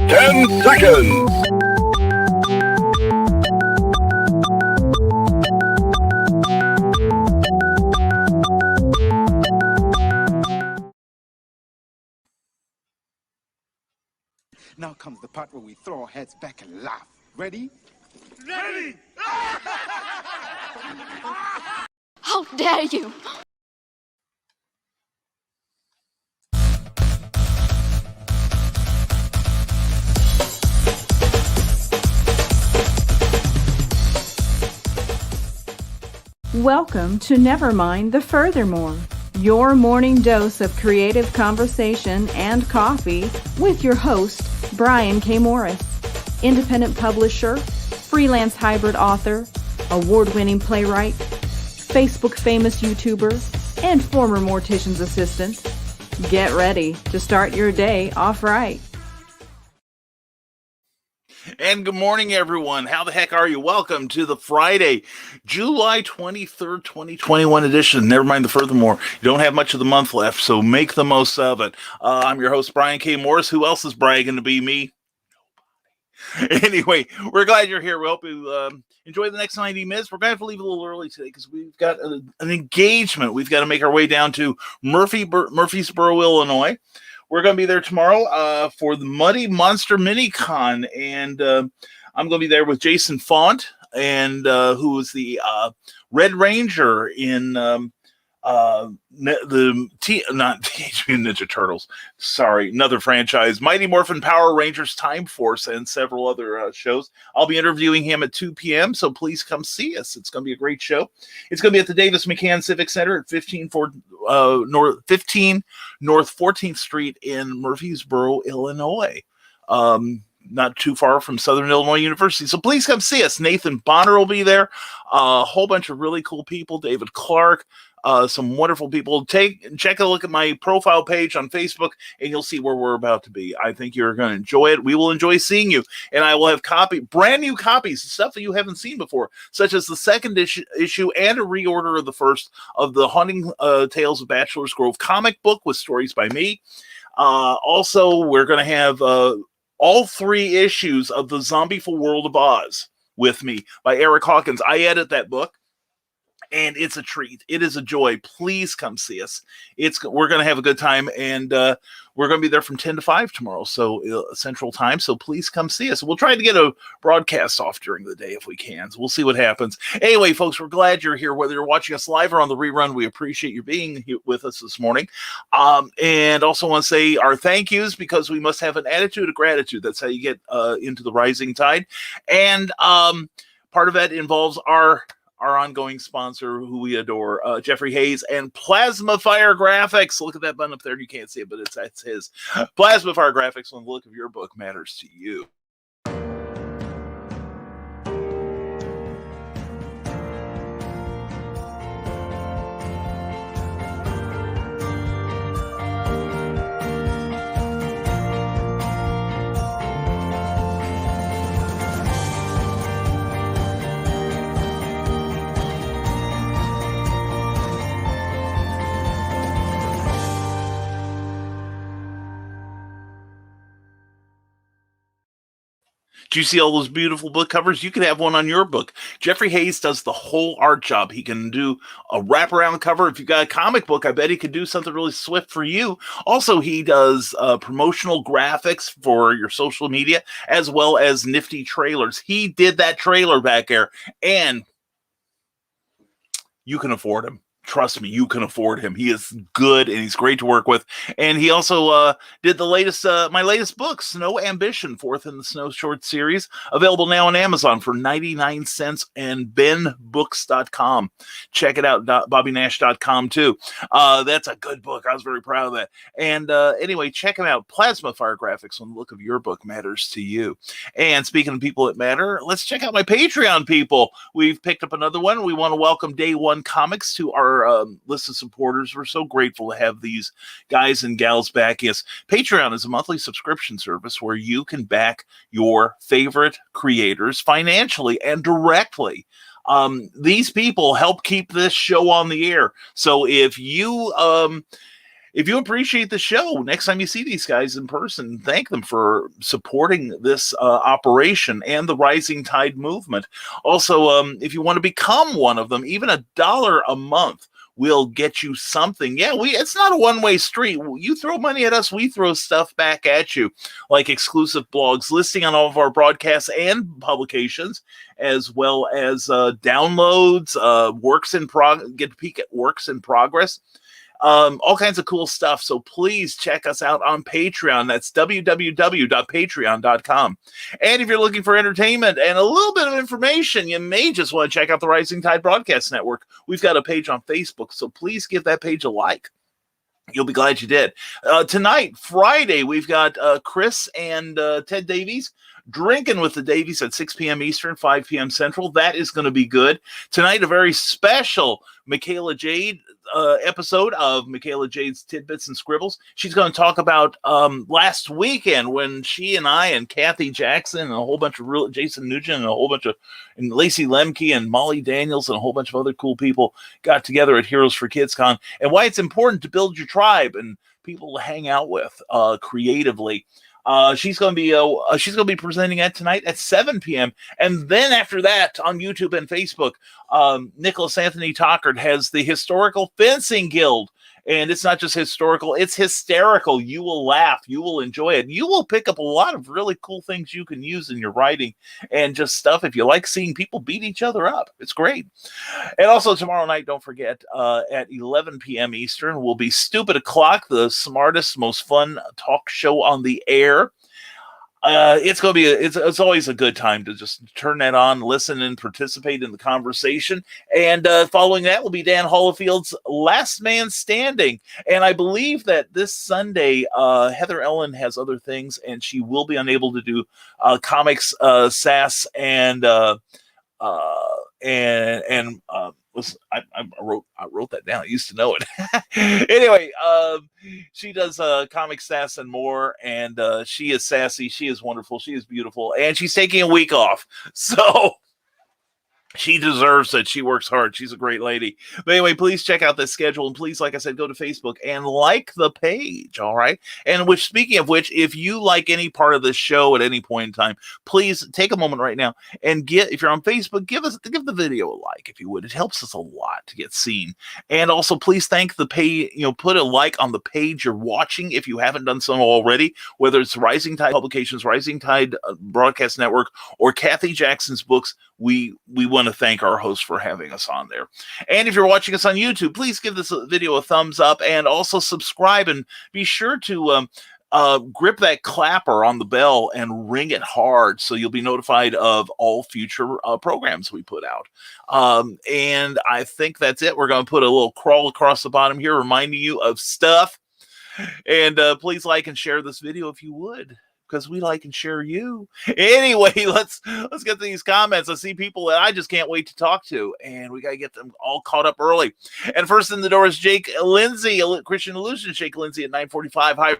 10 seconds. Now comes the part where we throw our heads back and laugh. Ready? Ready! How dare you! Welcome to Nevermind the Furthermore, your morning dose of creative conversation and coffee with your host, Brian K. Morris, independent publisher, freelance hybrid author, award-winning playwright, Facebook famous YouTuber, and former mortician's assistant. Get ready to start your day off right. And good morning, everyone. How the heck are you? Welcome to the Friday, July 23rd, 2021 edition. Nevermind the Furthermore. You don't have much of the month left, so make the most of it. I'm your host, Brian K. Morris. Who else is bragging to be me? Anyway, we're glad you're here. We hope you enjoy the next 90 minutes. We're going to have to leave a little early today because we've got an engagement. We've got to make our way down to Murphysboro, Illinois. We're going to be there tomorrow for the Muddy Monster Mini-Con, and I'm going to be there with Jason Faunt, and who is the Red Ranger in not Teenage Mutant Ninja Turtles. Sorry, another franchise, Mighty Morphin Power Rangers, Time Force, and several other shows. I'll be interviewing him at 2 p.m., so please come see us. It's going to be a great show. It's going to be at the Davis McCann Civic Center at 15 North 14th Street in Murphysboro, Illinois. Not too far from Southern Illinois University. So please come see us. Nathan Bonner will be there. A whole bunch of really cool people. David Clark. Some wonderful people. Check a look at my profile page on Facebook, and you'll see where we're about to be. I think you're going to enjoy it. We will enjoy seeing you, and I will have brand new copies, stuff that you haven't seen before, such as the second issue and a reorder of the first of the Haunting Tales of Bachelors Grove comic book with stories by me. Also, we're going to have all 3 issues of the Zombieful World of Oz with me by Eric Hawkins. I edit that book, and it's a treat. It is a joy. Please come see us. We're going to have a good time, and we're going to be there from 10 to 5 tomorrow, so Central Time. So please come see us. We'll try to get a broadcast off during the day if we can. So we'll see what happens. Anyway, folks, we're glad you're here. Whether you're watching us live or on the rerun, we appreciate you being here with us this morning. And also want to say our thank yous, because we must have an attitude of gratitude. That's how you get into the rising tide. And part of that involves our ongoing sponsor, who we adore, Jeffrey Hayes and Plasma Fire Graphics. Look at that button up there. You can't see it, but that's his. Plasma Fire Graphics, when the look of your book matters to you. Do you see all those beautiful book covers? You could have one on your book. Jeffrey Hayes does the whole art job. He can do a wraparound cover. If you've got a comic book, I bet he could do something really swift for you. Also, he does promotional graphics for your social media, as well as nifty trailers. He did that trailer back there, and you can afford him. Trust me, you can afford him. He is good, and he's great to work with. And he also did the latest, my latest book, Snow Ambition, 4th in the Snow Short series, available now on Amazon for 99 cents and benbooks.com. Check it out, bobbynash.com too. That's a good book. I was very proud of that. And anyway, check him out. Plasma Fire Graphics, when the look of your book matters to you. And speaking of people that matter, let's check out my Patreon people. We've picked up another one. We want to welcome Day One Comics to our list of supporters. We're so grateful to have these guys and gals back. Yes, Patreon is a monthly subscription service where you can back your favorite creators financially and directly. These people help keep this show on the air. So if you if you appreciate the show, next time you see these guys in person, thank them for supporting this operation and the Rising Tide movement. Also, if you want to become one of them, even $1 a month will get you something. Yeah, it's not a one-way street. You throw money at us, we throw stuff back at you, like exclusive blogs listing on all of our broadcasts and publications, as well as downloads, get a peek at works in progress. All kinds of cool stuff. So please check us out on Patreon. That's www.patreon.com. And if you're looking for entertainment and a little bit of information, you may just want to check out the Rising Tide Broadcast Network. We've got a page on Facebook, so please give that page a like. You'll be glad you did. Tonight, Friday, we've got Chris and Ted Davies drinking with the Davies at 6 p.m. Eastern, 5 p.m. Central. That is going to be good. Tonight, a very special Michaela Jade episode of Michaela Jade's Tidbits and Scribbles. She's going to talk about last weekend when she and I and Kathy Jackson and a whole bunch of Jason Nugent and a whole bunch of and Lacey Lemke and Molly Daniels and a whole bunch of other cool people got together at Heroes for Kids Con, and why it's important to build your tribe and people to hang out with creatively. She's going to be presenting that tonight at 7 p.m. And then after that on YouTube and Facebook, Nicholas Anthony Tockard has the Historical Fencing Guild. And it's not just historical, it's hysterical. You will laugh. You will enjoy it. You will pick up a lot of really cool things you can use in your writing and just stuff if you like seeing people beat each other up. It's great. And also tomorrow night, don't forget, at 11 p.m. Eastern, will be Stupid O'Clock, the smartest, most fun talk show on the air. It's going to be it's always a good time to just turn that on, listen, and participate in the conversation. And following that will be Dan Hollifield's Last Man Standing. And I believe that this Sunday, Heather Ellen has other things, and she will be unable to do comics, sass, and listen, I wrote that down. I used to know it. Anyway, she does comic sass and more, and she is sassy. She is wonderful. She is beautiful, and she's taking a week off. So she deserves it. She works hard. She's a great lady. But anyway, please check out this schedule. And please, like I said, go to Facebook and like the page. All right. And speaking of which, if you like any part of this show at any point in time, please take a moment right now and if you're on Facebook, give the video a like, if you would. It helps us a lot to get seen. And also, please thank the page, put a like on the page you're watching if you haven't done so already, whether it's Rising Tide Publications, Rising Tide Broadcast Network, or Kathy Jackson's books. We want to thank our host for having us on there. And if you're watching us on YouTube, please give this video a thumbs up and also subscribe, and be sure to grip that clapper on the bell and ring it hard so you'll be notified of all future programs we put out. And I think that's it. We're going to put a little crawl across the bottom here reminding you of stuff. And please like and share this video if you would, because we like and share you. Anyway, let's get to these comments. I see people that I just can't wait to talk to, and we got to get them all caught up early. And first in the door is Jake Lindsay, Christian Illusion. Jake Lindsay at 9:45. Hi.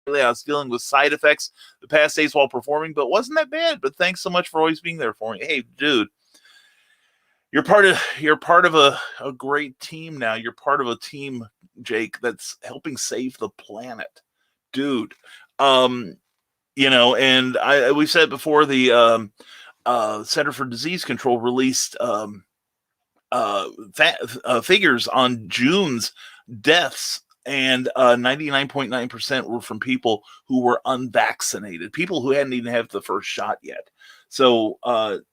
I was dealing with side effects the past days while performing, but wasn't that bad. But thanks so much for always being there for me. Hey, dude, you're part of a great team now. You're part of a team, Jake, that's helping save the planet, dude. And we've said before, the Center for Disease Control released figures on June's deaths, and 99.9% were from people who were unvaccinated, people who hadn't even had the first shot yet. So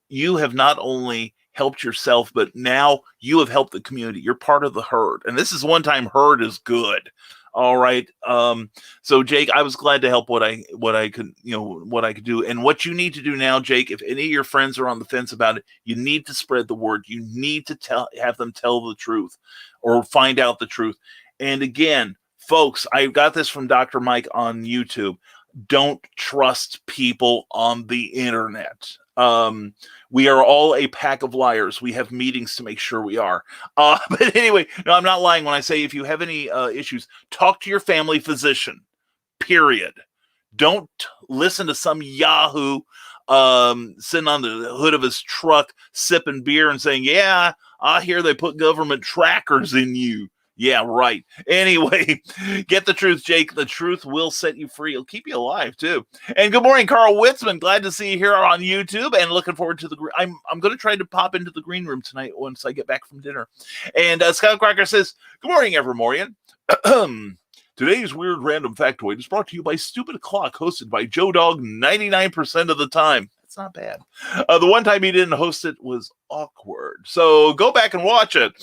you have not only helped yourself, but now you have helped the community. You're part of the herd, and this is one time herd is good. All right. So Jake, I was glad to help what I could do. And what you need to do now, Jake, if any of your friends are on the fence about it, you need to spread the word. You need to have them tell the truth or find out the truth. And again, folks, I got this from Dr. Mike on YouTube. Don't trust people on the internet. We are all a pack of liars. We have meetings to make sure we are. But anyway, no, I'm not lying when I say if you have any issues, talk to your family physician, period. Don't listen to some Yahoo sitting on the hood of his truck, sipping beer and saying, yeah, I hear they put government trackers in you. Yeah, right. Anyway, get the truth, Jake. The truth will set you free. It'll keep you alive too. And good morning, Carl Witzman. Glad to see you here on YouTube, and looking forward to the. I'm going to try to pop into the green room tonight once I get back from dinner. And Scott Cracker says, "Good morning, Nevermorian." Today's weird random factoid is brought to you by Stupid O'Clock, hosted by Joe Dog 99% of the time. That's not bad. The one time he didn't host it was awkward. So go back and watch it.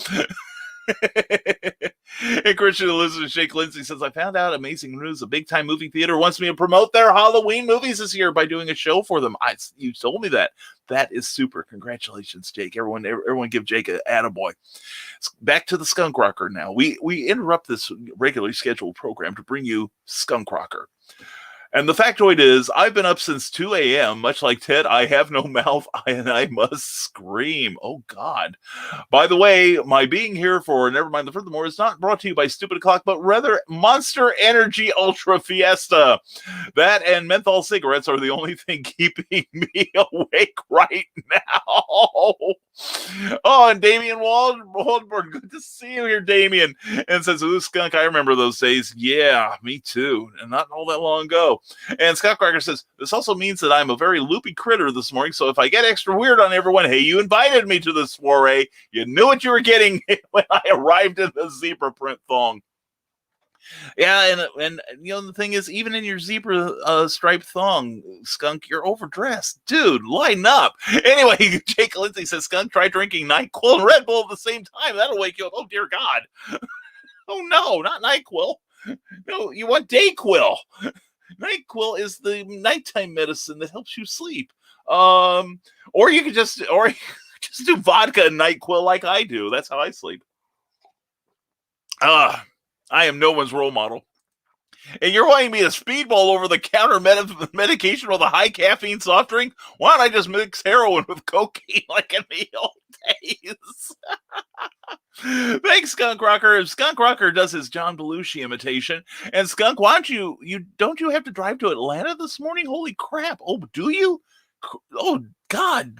And Christian Elizabeth Shake Lindsay says, I found out amazing news. A big time movie theater wants me to promote their Halloween movies this year by doing a show for them. You told me that. That is super. Congratulations, Jake. Everyone give Jake an attaboy. Back to the Skunk Rocker now. We interrupt this regularly scheduled program to bring you Skunk Rocker. And the factoid is, I've been up since 2 a.m. Much like Ted, I have no mouth, and I must scream. Oh, God. By the way, my being here for Nevermind the Furthermore is not brought to you by Stupid O'Clock, but rather Monster Energy Ultra Fiesta. That and menthol cigarettes are the only thing keeping me awake right now. Oh, and Damian Waldberg, good to see you here, Damian. And says, ooh, Skunk, I remember those days. Yeah, me too. And not all that long ago. And Scott Cracker says, this also means that I'm a very loopy critter this morning, so if I get extra weird on everyone, hey, you invited me to this soiree. You knew what you were getting when I arrived in the zebra print thong. Yeah, and you know, the thing is, even in your zebra striped thong, Skunk, you're overdressed. Dude, line up. Anyway, Jake Lindsay says, Skunk, try drinking NyQuil and Red Bull at the same time. That'll wake you up. Oh, dear God. Oh, no, not NyQuil. No, you want DayQuil. NyQuil is the nighttime medicine that helps you sleep. Or you could just do vodka and NyQuil like I do. That's how I sleep. I am no one's role model. And you're wanting me to speedball over-the-counter medication with a high caffeine soft drink? Why don't I just mix heroin with cocaine like in the old days? Thanks, Skunk Rocker. Skunk Rocker does his John Belushi imitation. And Skunk, why don't you have to drive to Atlanta this morning? Holy crap. Oh, do you? Oh, God.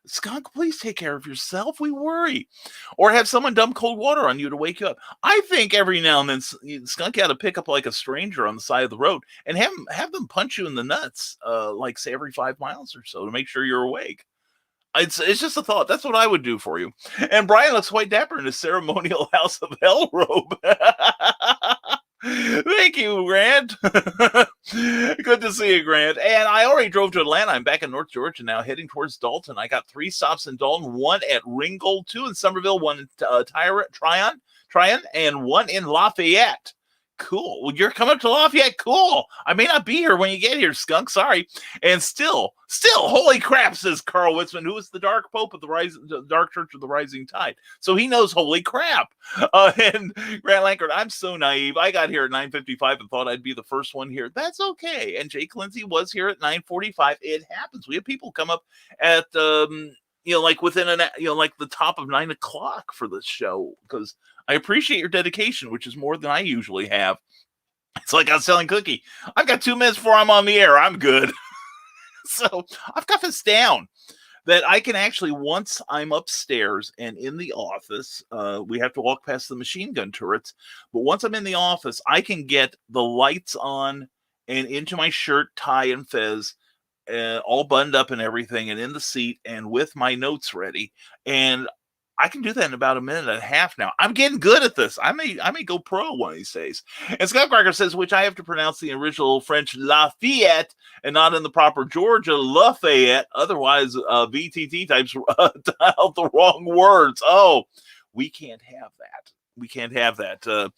Skunk, please take care of yourself. We worry. Or have someone dump cold water on you to wake you up. I think every now and then, Skunk, you ought to pick up like a stranger on the side of the road and have them punch you in the nuts, like say every 5 miles or so to make sure you're awake. It's just a thought. That's what I would do for you. And Brian looks quite dapper in his ceremonial House of Hell robe. Thank you, Grant. Good to see you, Grant. And I already drove to Atlanta. I'm back in North Georgia now, heading towards Dalton. I got 3 stops in Dalton, 1 at Ringgold, 2 in Somerville, 1 in Tryon, and 1 in Lafayette. Cool. Well, you're coming up to Lafayette. Cool. I may not be here when you get here, Skunk. Sorry. And still, holy crap, says Carl Witzman, who is the Dark Pope of the Dark Church of the Rising Tide. So he knows holy crap. And Grant Lankard, I'm so naive. I got here at 9:55 and thought I'd be the first one here. That's okay. And Jake Lindsay was here at 9:45. It happens. We have people come up at like within like the top of 9 o'clock for this show, because I appreciate your dedication, which is more than I usually have. It's like I was telling Cookie, I've got 2 minutes before I'm on the air. I'm good. So I've got this down that I can actually, once I'm upstairs and in the office, we have to walk past the machine gun turrets. But once I'm in the office, I can get the lights on and into my shirt, tie, and fez, all buttoned up and everything, and in the seat and with my notes ready. And I can do that in about 1.5 minutes now. I'm getting good at this. I may go pro one of these days. And Scott Cracker says, which I have to pronounce the original French Lafayette and not in the proper Georgia Lafayette. Otherwise, VTT types out the wrong words. Oh, we can't have that. We can't have that.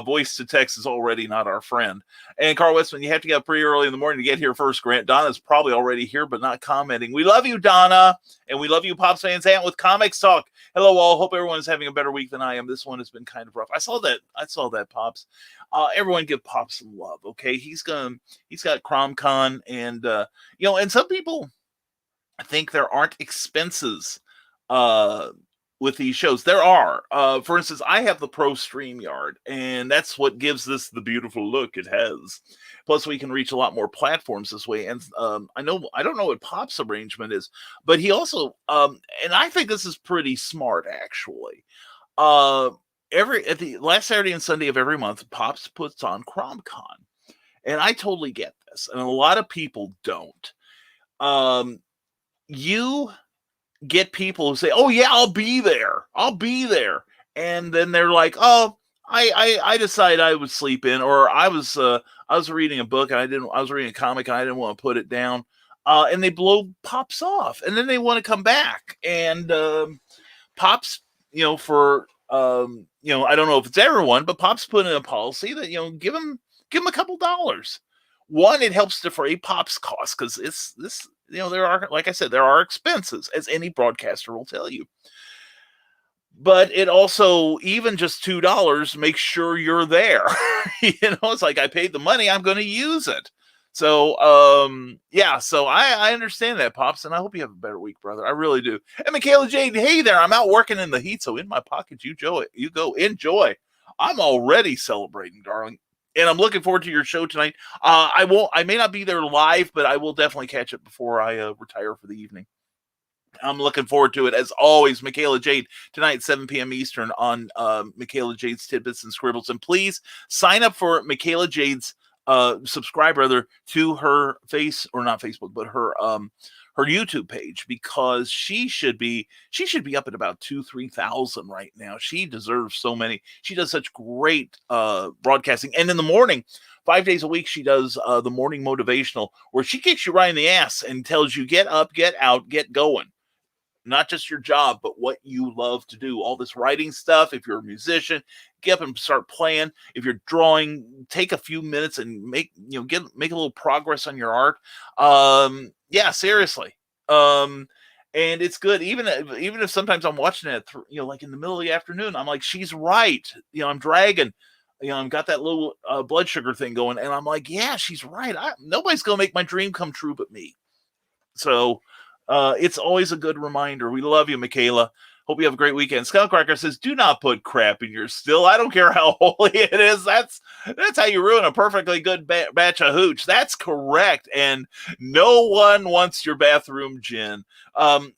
Voice to text is already not our friend. And Carl Westman, you have to get up pretty early in the morning to get here first, Grant. Donna's probably already here, but not commenting. We love you, Donna. And we love you, Pops Fans Ant with Comics Talk. Hello, all. Hope everyone's having a better week than I am. This one has been kind of rough. I saw that, Pops. Everyone give Pops some love, okay? He's got CromCon, and and some people think there aren't expenses with these shows. There are. For instance, I have the Pro StreamYard, and that's what gives this the beautiful look it has. Plus, we can reach a lot more platforms this way. And I don't know what Pop's arrangement is, but he also, and I think this is pretty smart, actually. at the last Saturday and Sunday of every month, Pops puts on CromCon. And I totally get this. And a lot of people don't. You get people who say, "Oh yeah, I'll be there. I'll be there." And then they're like, "Oh, I decided I would sleep in, or I was reading a book and I was reading a comic and I didn't want to put it down." And they blow Pops off, and then they want to come back. And Pops, for I don't know if it's everyone, but Pops put in a policy that give them a couple dollars. One, it helps defray Pops costs because it's this. There are, like I said, there are expenses, as any broadcaster will tell you. But it also, even just $2, makes sure you're there. It's like, I paid the money, I'm going to use it. So, so I understand that, Pops, and I hope you have a better week, brother. I really do. And Michaela Jade, hey there, I'm out working in the heat, so in my pocket, you go enjoy. I'm already celebrating, darling. And I'm looking forward to your show tonight. I may not be there live, but I will definitely catch it before I retire for the evening. I'm looking forward to it. As always, Michaela Jade, tonight, 7 p.m. Eastern on Michaela Jade's Tidbits and Scribbles. And please sign up for Michaela Jade's subscribe, rather, to her not Facebook, but her YouTube page, because she should be up at about 2,000-3,000 right now. She deserves so many. She does such great broadcasting, and in the morning, 5 days a week, she does the morning motivational, where she kicks you right in the ass and tells you get up, get out, get going. Not just your job, but what you love to do. All this writing stuff. If you're a musician, get up and start playing. If you're drawing, take a few minutes and make a little progress on your art. Seriously. And it's good. Even if sometimes I'm watching it, like in the middle of the afternoon, I'm like, she's right. I'm dragging. I've got that little blood sugar thing going, and I'm like, yeah, she's right. Nobody's gonna make my dream come true but me. So. It's always a good reminder. We love you, Michaela. Hope you have a great weekend. Skullcracker says, do not put crap in your still. I don't care how holy it is. That's how you ruin a perfectly good batch of hooch. That's correct. And no one wants your bathroom gin.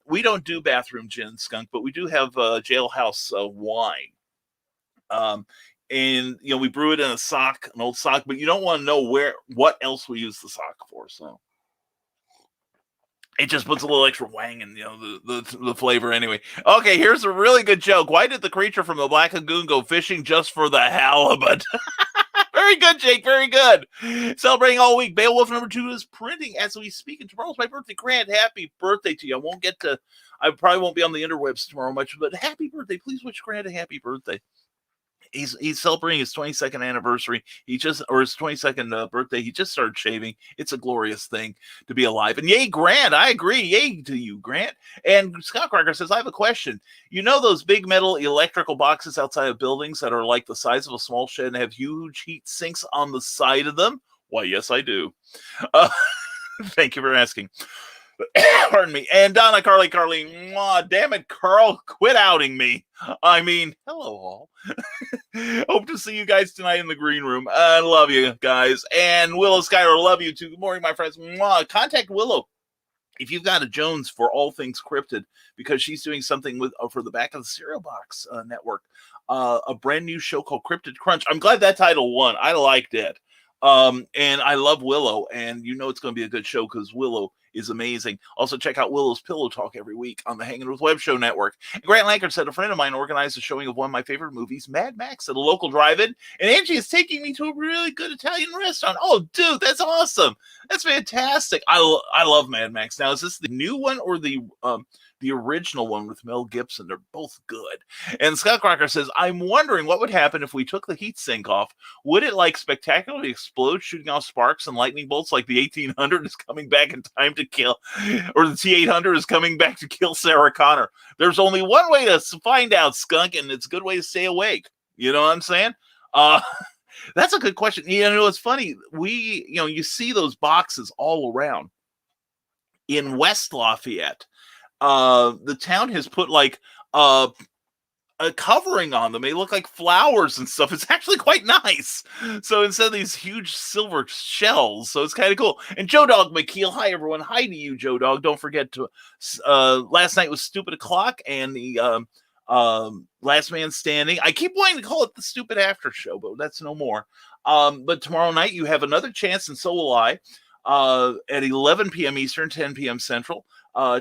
We don't do bathroom gin, Skunk, but we do have jailhouse wine. And we brew it in an old sock, but you don't want to know what else we use the sock for. So it just puts a little extra wang in, the flavor anyway. Okay, here's a really good joke. Why did the creature from the Black Lagoon go fishing just for the halibut? Very good, Jake. Very good. Celebrating all week. Beowulf #2 is printing as we speak. And tomorrow's my birthday. Grant, happy birthday to you. I probably won't be on the interwebs tomorrow much, but happy birthday. Please wish Grant a happy birthday. He's celebrating his 22nd anniversary. His 22nd birthday. He just started shaving. It's a glorious thing to be alive. And yay, Grant. I agree. Yay to you, Grant. And Scott Cracker says, I have a question. Those big metal electrical boxes outside of buildings that are like the size of a small shed and have huge heat sinks on the side of them? Why, yes, I do. Thank you for asking. Pardon me. And Donna, Carly, damn it, Carl, quit outing me. I mean, hello all. Hope to see you guys tonight in the green room. I love you guys. And Willow Skyler, love you too. Good morning, my friends. Contact Willow if you've got a Jones for all things cryptid, because she's doing something for the Back of the Cereal Box network, a brand new show called Cryptid Crunch. I'm glad that title won. I liked it. And I love Willow, and it's going to be a good show because Willow is amazing. Also, check out Willow's Pillow Talk every week on the Hanging with Web Show Network. And Grant Lankard said, a friend of mine organized a showing of one of my favorite movies, Mad Max, at a local drive-in, and Angie is taking me to a really good Italian restaurant. Oh, dude, that's awesome. That's fantastic. I love Mad Max. Now, is this the new one or the original one with Mel Gibson? They're both good. And Scott Crocker says, I'm wondering what would happen if we took the heat sink off. Would it spectacularly explode, shooting off sparks and lightning bolts like the 1800 is coming back in time to kill, or the T800 is coming back to kill Sarah Connor? There's only one way to find out, Skunk, and it's a good way to stay awake. You know what I'm saying? That's a good question. It's funny. You see those boxes all around in West Lafayette. The town has put a covering on them. They look like flowers and stuff. It's actually quite nice. So instead of these huge silver shells, so it's kind of cool. And Joe Dog McKeel, hi everyone. Hi to you, Joe Dog. Don't forget to last night was Stupid O'Clock, and the Last Man Standing. I keep wanting to call it the stupid after show, but that's no more. But tomorrow night you have another chance, and so will I, at 11 p.m. Eastern, 10 p.m. Central.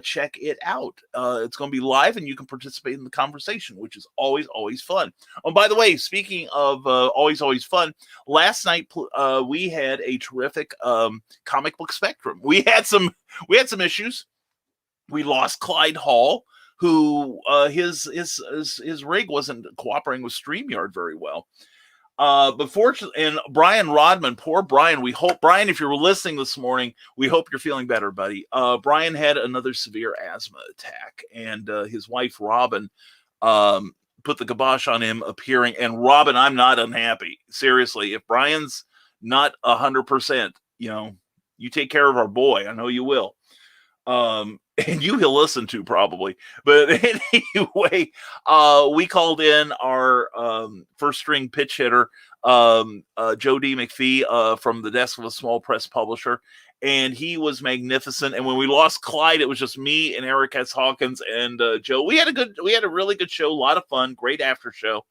Check it out. It's going to be live, and you can participate in the conversation, which is always, always fun. Oh, by the way, speaking of always, always fun, last night we had a terrific comic book spectrum. We had some issues. We lost Clyde Hall, who his rig wasn't cooperating with StreamYard very well. But fortunately, and Brian Rodman, poor Brian, Brian, if you're listening this morning, we hope you're feeling better, buddy. Brian had another severe asthma attack, and his wife, Robin, put the kibosh on him appearing. And Robin, I'm not unhappy. Seriously, if Brian's not 100%, you take care of our boy. I know you will. And he'll listen to probably. But anyway, we called in our first string pitch hitter, Joe D. McPhee, from the desk of a small press publisher. And he was magnificent. And when we lost Clyde, it was just me and Eric S. Hawkins and Joe. We had a really good show, a lot of fun, great after show.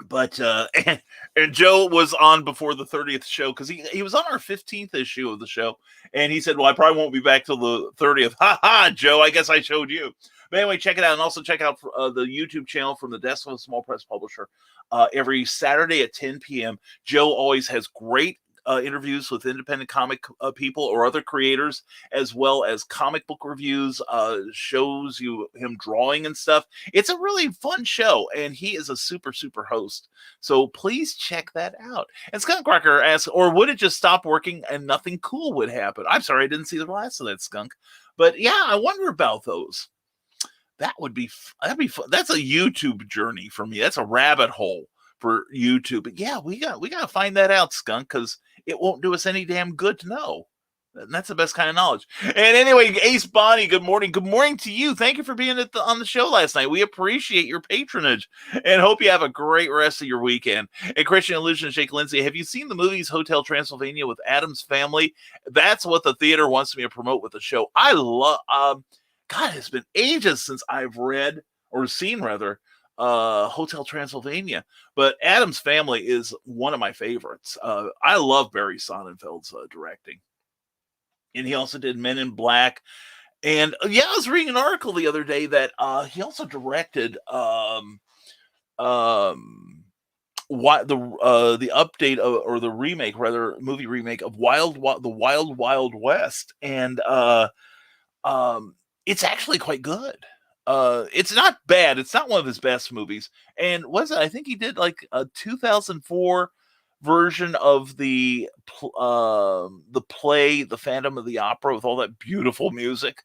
But and Joe was on before the 30th show because he was on our 15th issue of the show, and he said, "Well, I probably won't be back till the 30th." Ha ha, Joe! I guess I showed you. But anyway, check it out, and also check out the YouTube channel from the desk of a small press publisher every Saturday at 10 p.m. Joe always has great interviews with independent comic people or other creators, as well as comic book reviews, shows you him drawing and stuff. It's a really fun show, and he is a super, super host. So please check that out. And Skunk Rocker asks, or would it just stop working and nothing cool would happen? I'm sorry, I didn't see the last of that, Skunk. But yeah, I wonder about those. That'd be fun. That's a YouTube journey for me. That's a rabbit hole for YouTube. But yeah, we got to find that out, Skunk, because it won't do us any damn good to know. And that's the best kind of knowledge. And anyway, Ace Bonnie, good morning. Good morning to you. Thank you for being on the show last night. We appreciate your patronage and hope you have a great rest of your weekend. And Christian Illusion, Jake Lindsay, have you seen the movies Hotel Transylvania with Addams Family? That's what the theater wants me to promote with the show. I love, God, it's been ages since I've read or seen rather Hotel Transylvania, but Addams Family is one of my favorites. I love Barry Sonnenfeld's directing, and he also did Men in Black. And yeah, I was reading an article the other day that he also directed what the update or the remake, rather movie remake of the Wild Wild West, and it's actually quite good. It's not bad. It's not one of his best movies. And I think he did like a 2004 version of the play, The Phantom of the Opera, with all that beautiful music.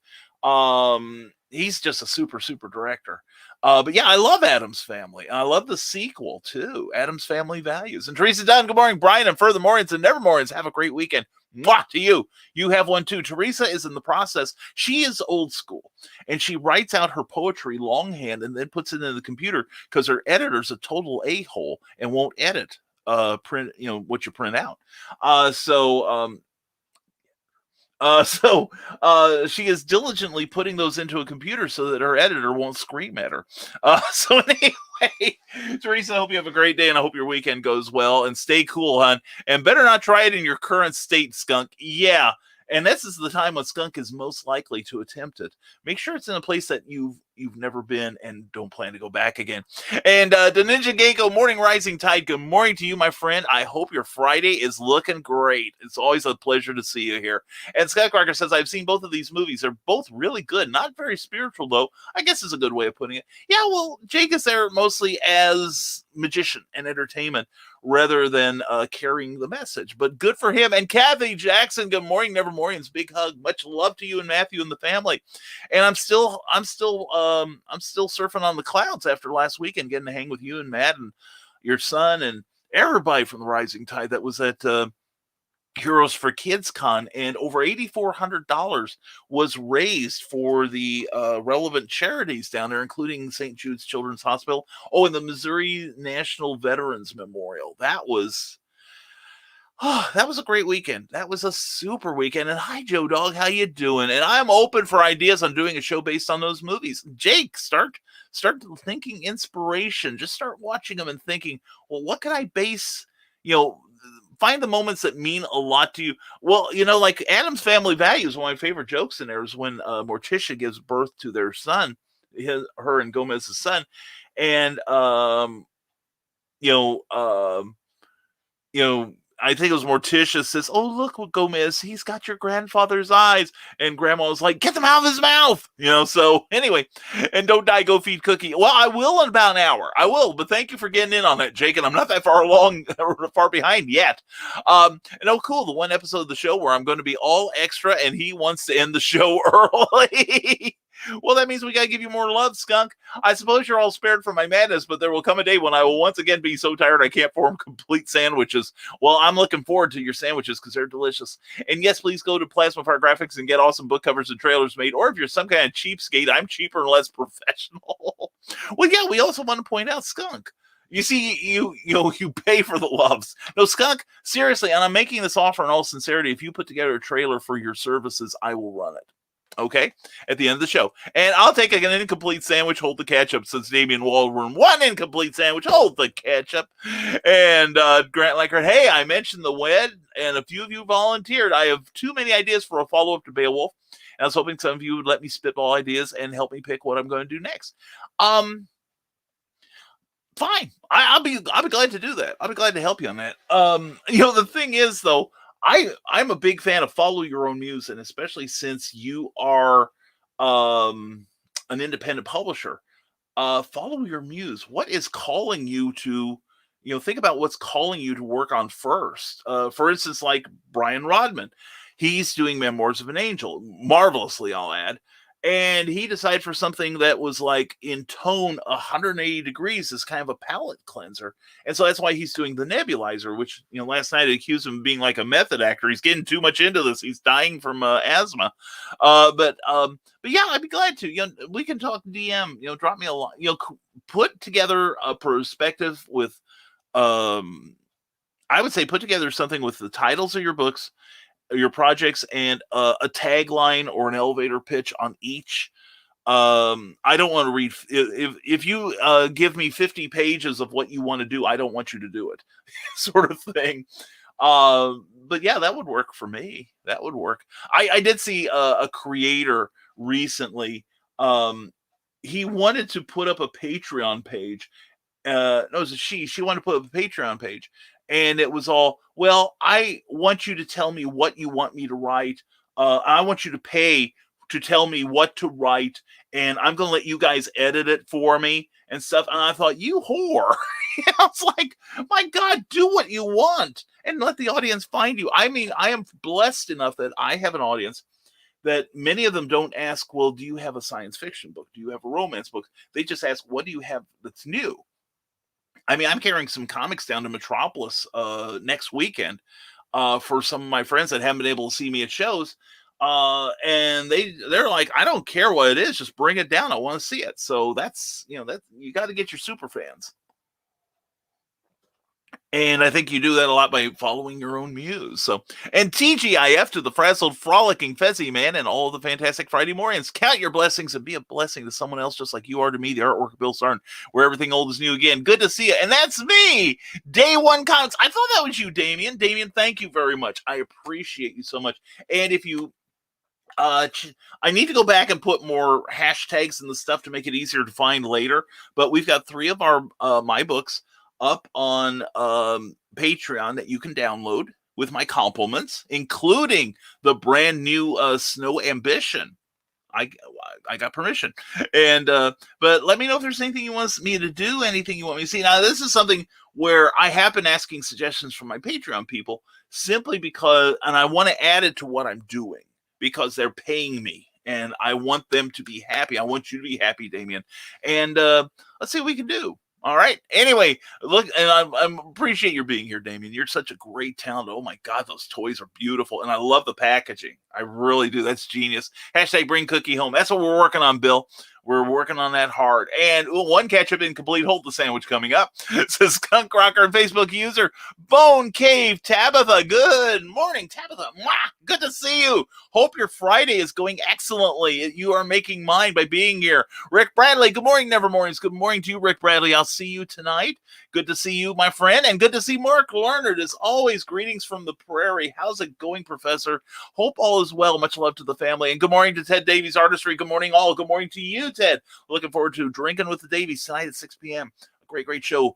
He's just a super, super director. But yeah, I love Addams Family. I love the sequel too, Addams Family Values. And Teresa Dunn, good morning. Brian and Furthermorians and Nevermorians, have a great weekend. Mwah to you. You have one too. Teresa is in the process. She is old school, and she writes out her poetry longhand and then puts it in the computer because her editor's a total a-hole and won't edit print what you print out. So she is diligently putting those into a computer so that her editor won't scream at her. So anyway, Teresa, I hope you have a great day, and I hope your weekend goes well, and stay cool, hon. And better not try it in your current state, Skunk. Yeah. And this is the time when Skunk is most likely to attempt it. Make sure it's in a place that you've never been and don't plan to go back again. And the Ninja Gecko, morning rising tide. Good morning to you, my friend. I hope your Friday is looking great. It's always a pleasure to see you here. And Scott Crocker says, I've seen both of these movies. They're both really good. Not very spiritual, though. I guess is a good way of putting it. Yeah, well, Jake is there mostly as magician and entertainment rather than carrying the message. But good for him. And Kathy Jackson, good morning, Nevermorians. Big hug. Much love to you and Matthew and the family. And I'm still surfing on the clouds after last weekend, getting to hang with you and Matt and your son and everybody from the Rising Tide that was at Heroes for Kids Con, and over $8,400 was raised for the relevant charities down there, including St. Jude's Children's Hospital. Oh, and the Missouri National Veterans Memorial. That was a great weekend. That was a super weekend. And hi, Joe Dog, how you doing? And I'm open for ideas on doing a show based on those movies. Jake, start Start thinking inspiration. Just start watching them and thinking, well, what can I base, find the moments that mean a lot to you. Well, like Adam's Family Values, one of my favorite jokes in there is when Morticia gives birth to their son, her and Gomez's son. And, I think it was Morticia says, "Oh, look what Gomez, he's got your grandfather's eyes." And Grandma was like, "Get them out of his mouth." So anyway, and don't die, go feed Cookie. Well, I will in about an hour. I will, but thank you for getting in on that, Jake. And I'm not that far along or far behind yet. Cool. The one episode of the show where I'm going to be all extra and he wants to end the show early. Well, that means we got to give you more love, Skunk. I suppose you're all spared from my madness, but there will come a day when I will once again be so tired I can't form complete sandwiches. Well, I'm looking forward to your sandwiches because they're delicious. And yes, please go to Plasma Fire Graphics and get awesome book covers and trailers made. Or if you're some kind of cheapskate, I'm cheaper and less professional. Well, yeah, we also want to point out, Skunk. You see, you pay for the loves. No, Skunk, seriously, and I'm making this offer in all sincerity. If you put together a trailer for your services, I will run it. Okay, at the end of the show. And I'll take an incomplete sandwich, hold the ketchup, since Damian Waldron, one incomplete sandwich, hold the ketchup. And Grant Lankard, hey, I mentioned the WED, and a few of you volunteered. I have too many ideas for a follow-up to Beowulf, and I was hoping some of you would let me spitball ideas and help me pick what I'm going to do next. Fine. I'll be glad to do that. I'll be glad to help you on that. The thing is, though, I'm a big fan of follow your own muse, and especially since you are an independent publisher, follow your muse. What is calling you to, think about what's calling you to work on first. For instance, like Brian Rodman, he's doing Memoirs of an Angel, marvelously, I'll add. And he decided for something that was like in tone 180 degrees is kind of a palate cleanser. And so that's why he's doing The Nebulizer, which, last night I accused him of being like a method actor. He's getting too much into this. He's dying from asthma. But yeah, I'd be glad to. We can talk DM, drop me a line, put together a perspective with, I would say put together something with the titles of your books, your projects, and a tagline or an elevator pitch on each. I don't want to read if you give me 50 pages of what you want to do, I don't want you to do it sort of thing. But yeah, that would work for me. That would work. I did see a creator recently. He wanted to put up a Patreon page. No, it was a she wanted to put up a Patreon page. And it was all, well, I want you to tell me what you want me to write. I want you to pay to tell me what to write. And I'm going to let you guys edit it for me and stuff. And I thought, you whore. I was like, my God, do what you want and let the audience find you. I mean, I am blessed enough that I have an audience that many of them don't ask, well, do you have a science fiction book? Do you have a romance book? They just ask, what do you have that's new? I mean, I'm carrying some comics down to Metropolis next weekend for some of my friends that haven't been able to see me at shows. And they're like, I don't care what it is, just bring it down. I want to see it. So that's, that you got to get your super fans. And I think you do that a lot by following your own muse. So, and TGIF to the frazzled, frolicking Fezzy Man and all the fantastic Friday Morians. Count your blessings and be a blessing to someone else, just like you are to me, the artwork of Bill Sarn, where everything old is new again. Good to see you. And that's me, Day One Comics. I thought that was you, Damien. Damien, thank you very much. I appreciate you so much. And if you, I need to go back and put more hashtags and the stuff to make it easier to find later. But we've got 3 of our my books up on Patreon that you can download with my compliments, including the brand new Snow Ambition. I got permission. And but let me know if there's anything you want me to do, anything you want me to see. Now, this is something where I have been asking suggestions from my Patreon people simply because, and I want to add it to what I'm doing because they're paying me. And I want them to be happy. I want you to be happy, Damien. And let's see what we can do. All right. Anyway, look, and I appreciate your being here, Damien. You're such a great talent. Oh my God, those toys are beautiful, and I love the packaging. I really do. That's genius. Hashtag bring Cookie home. That's what we're working on, Bill. We're working on that hard. And one ketchup incomplete hold the sandwich coming up. Says Skunk Rocker and Facebook user Bone Cave Tabitha. Good morning, Tabitha. Mwah! Good to see you. Hope your Friday is going excellently. You are making mine by being here. Rick Bradley, good morning, Nevermorians. Good morning to you, Rick Bradley. I'll see you tonight. Good to see you, my friend, and good to see Mark Larnard. As always, greetings from the prairie. How's it going, Professor? Hope all is well. Much love to the family. And good morning to Ted Davies Artistry. Good morning, all. Good morning to you, Ted. Looking forward to Drinking with the Davies tonight at 6 p.m. Great show,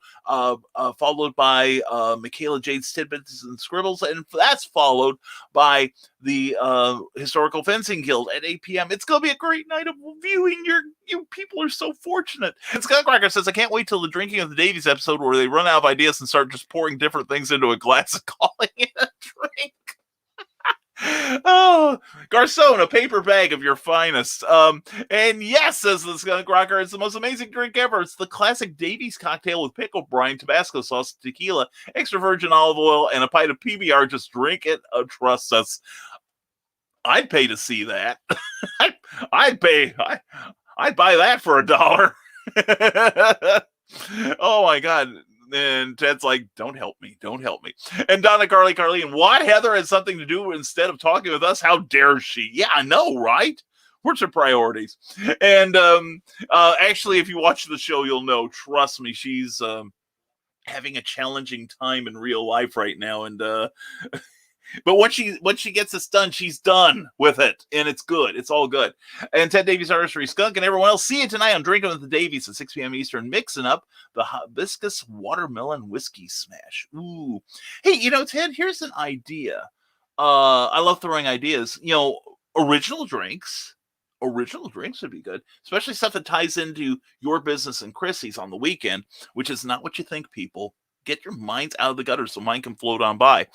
followed by Michaela Jade's Tidbits and Scribbles, and that's followed by the Historical Fencing Guild at 8 p.m. It's going to be a great night of viewing. You people are so fortunate. And Skunk Cracker says, I can't wait till the Drinking of the Davies episode where they run out of ideas and start just pouring different things into a glass and calling it a drink. Oh, Garcon, a paper bag of your finest. And yes, says the Skunk Rocker, it's the most amazing drink ever. It's the classic Davies cocktail with pickled brine, Tabasco sauce, tequila, extra virgin olive oil, and a pint of PBR. Just drink it. Trust us. I'd pay to see that. I'd buy that for $1. Oh my God. And Ted's like, don't help me. And Donna Carly, and what? Heather has something to do instead of talking with us? How dare she? Yeah, I know, right? What's her priorities? And actually, if you watch the show, you'll know, trust me, she's having a challenging time in real life right now. And but once she gets this done, she's done with it, and it's good. It's all good. And Ted Davies Artistry, Skunk, and everyone else, see you tonight on Drinking with the Davies at 6 p.m. Eastern, mixing up the hibiscus watermelon whiskey smash. Ooh, hey, Ted, here's an idea. I love throwing ideas. Original drinks would be good, especially stuff that ties into your business and Chrissy's on the weekend, which is not what you think, people. Get your minds out of the gutter so mine can float on by.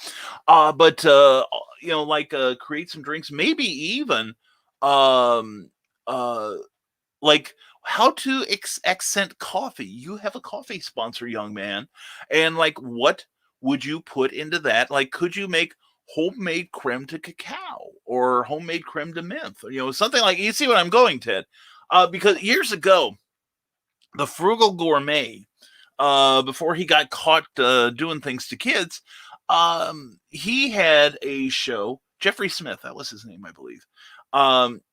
But create some drinks, maybe even like how to accent coffee. You have a coffee sponsor, young man. And what would you put into that? Could you make homemade creme de cacao or homemade creme de menthe? Something like, you see what I'm going, Ted? Because years ago, the Frugal Gourmet, before he got caught doing things to kids, he had a show. Jeffrey Smith, that was his name, I believe.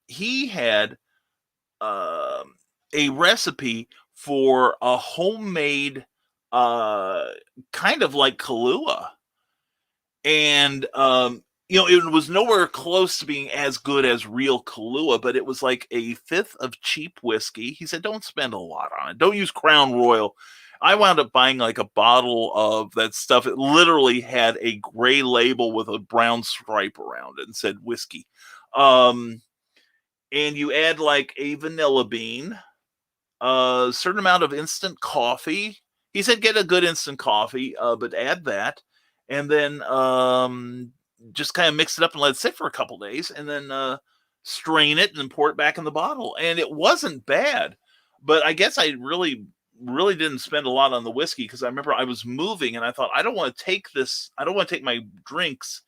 He had a recipe for a homemade kind of like Kahlua. And it was nowhere close to being as good as real Kahlua, but it was like a fifth of cheap whiskey. He said, don't spend a lot on it. Don't use Crown Royal. I wound up buying a bottle of that stuff. It literally had a gray label with a brown stripe around it and said whiskey. And you add a vanilla bean, a certain amount of instant coffee. He said get a good instant coffee, but add that. And then just kind of mix it up and let it sit for a couple days. And then strain it and pour it back in the bottle. And it wasn't bad. But I guess I really didn't spend a lot on the whiskey because I remember I was moving and I thought, I don't want to take my drinks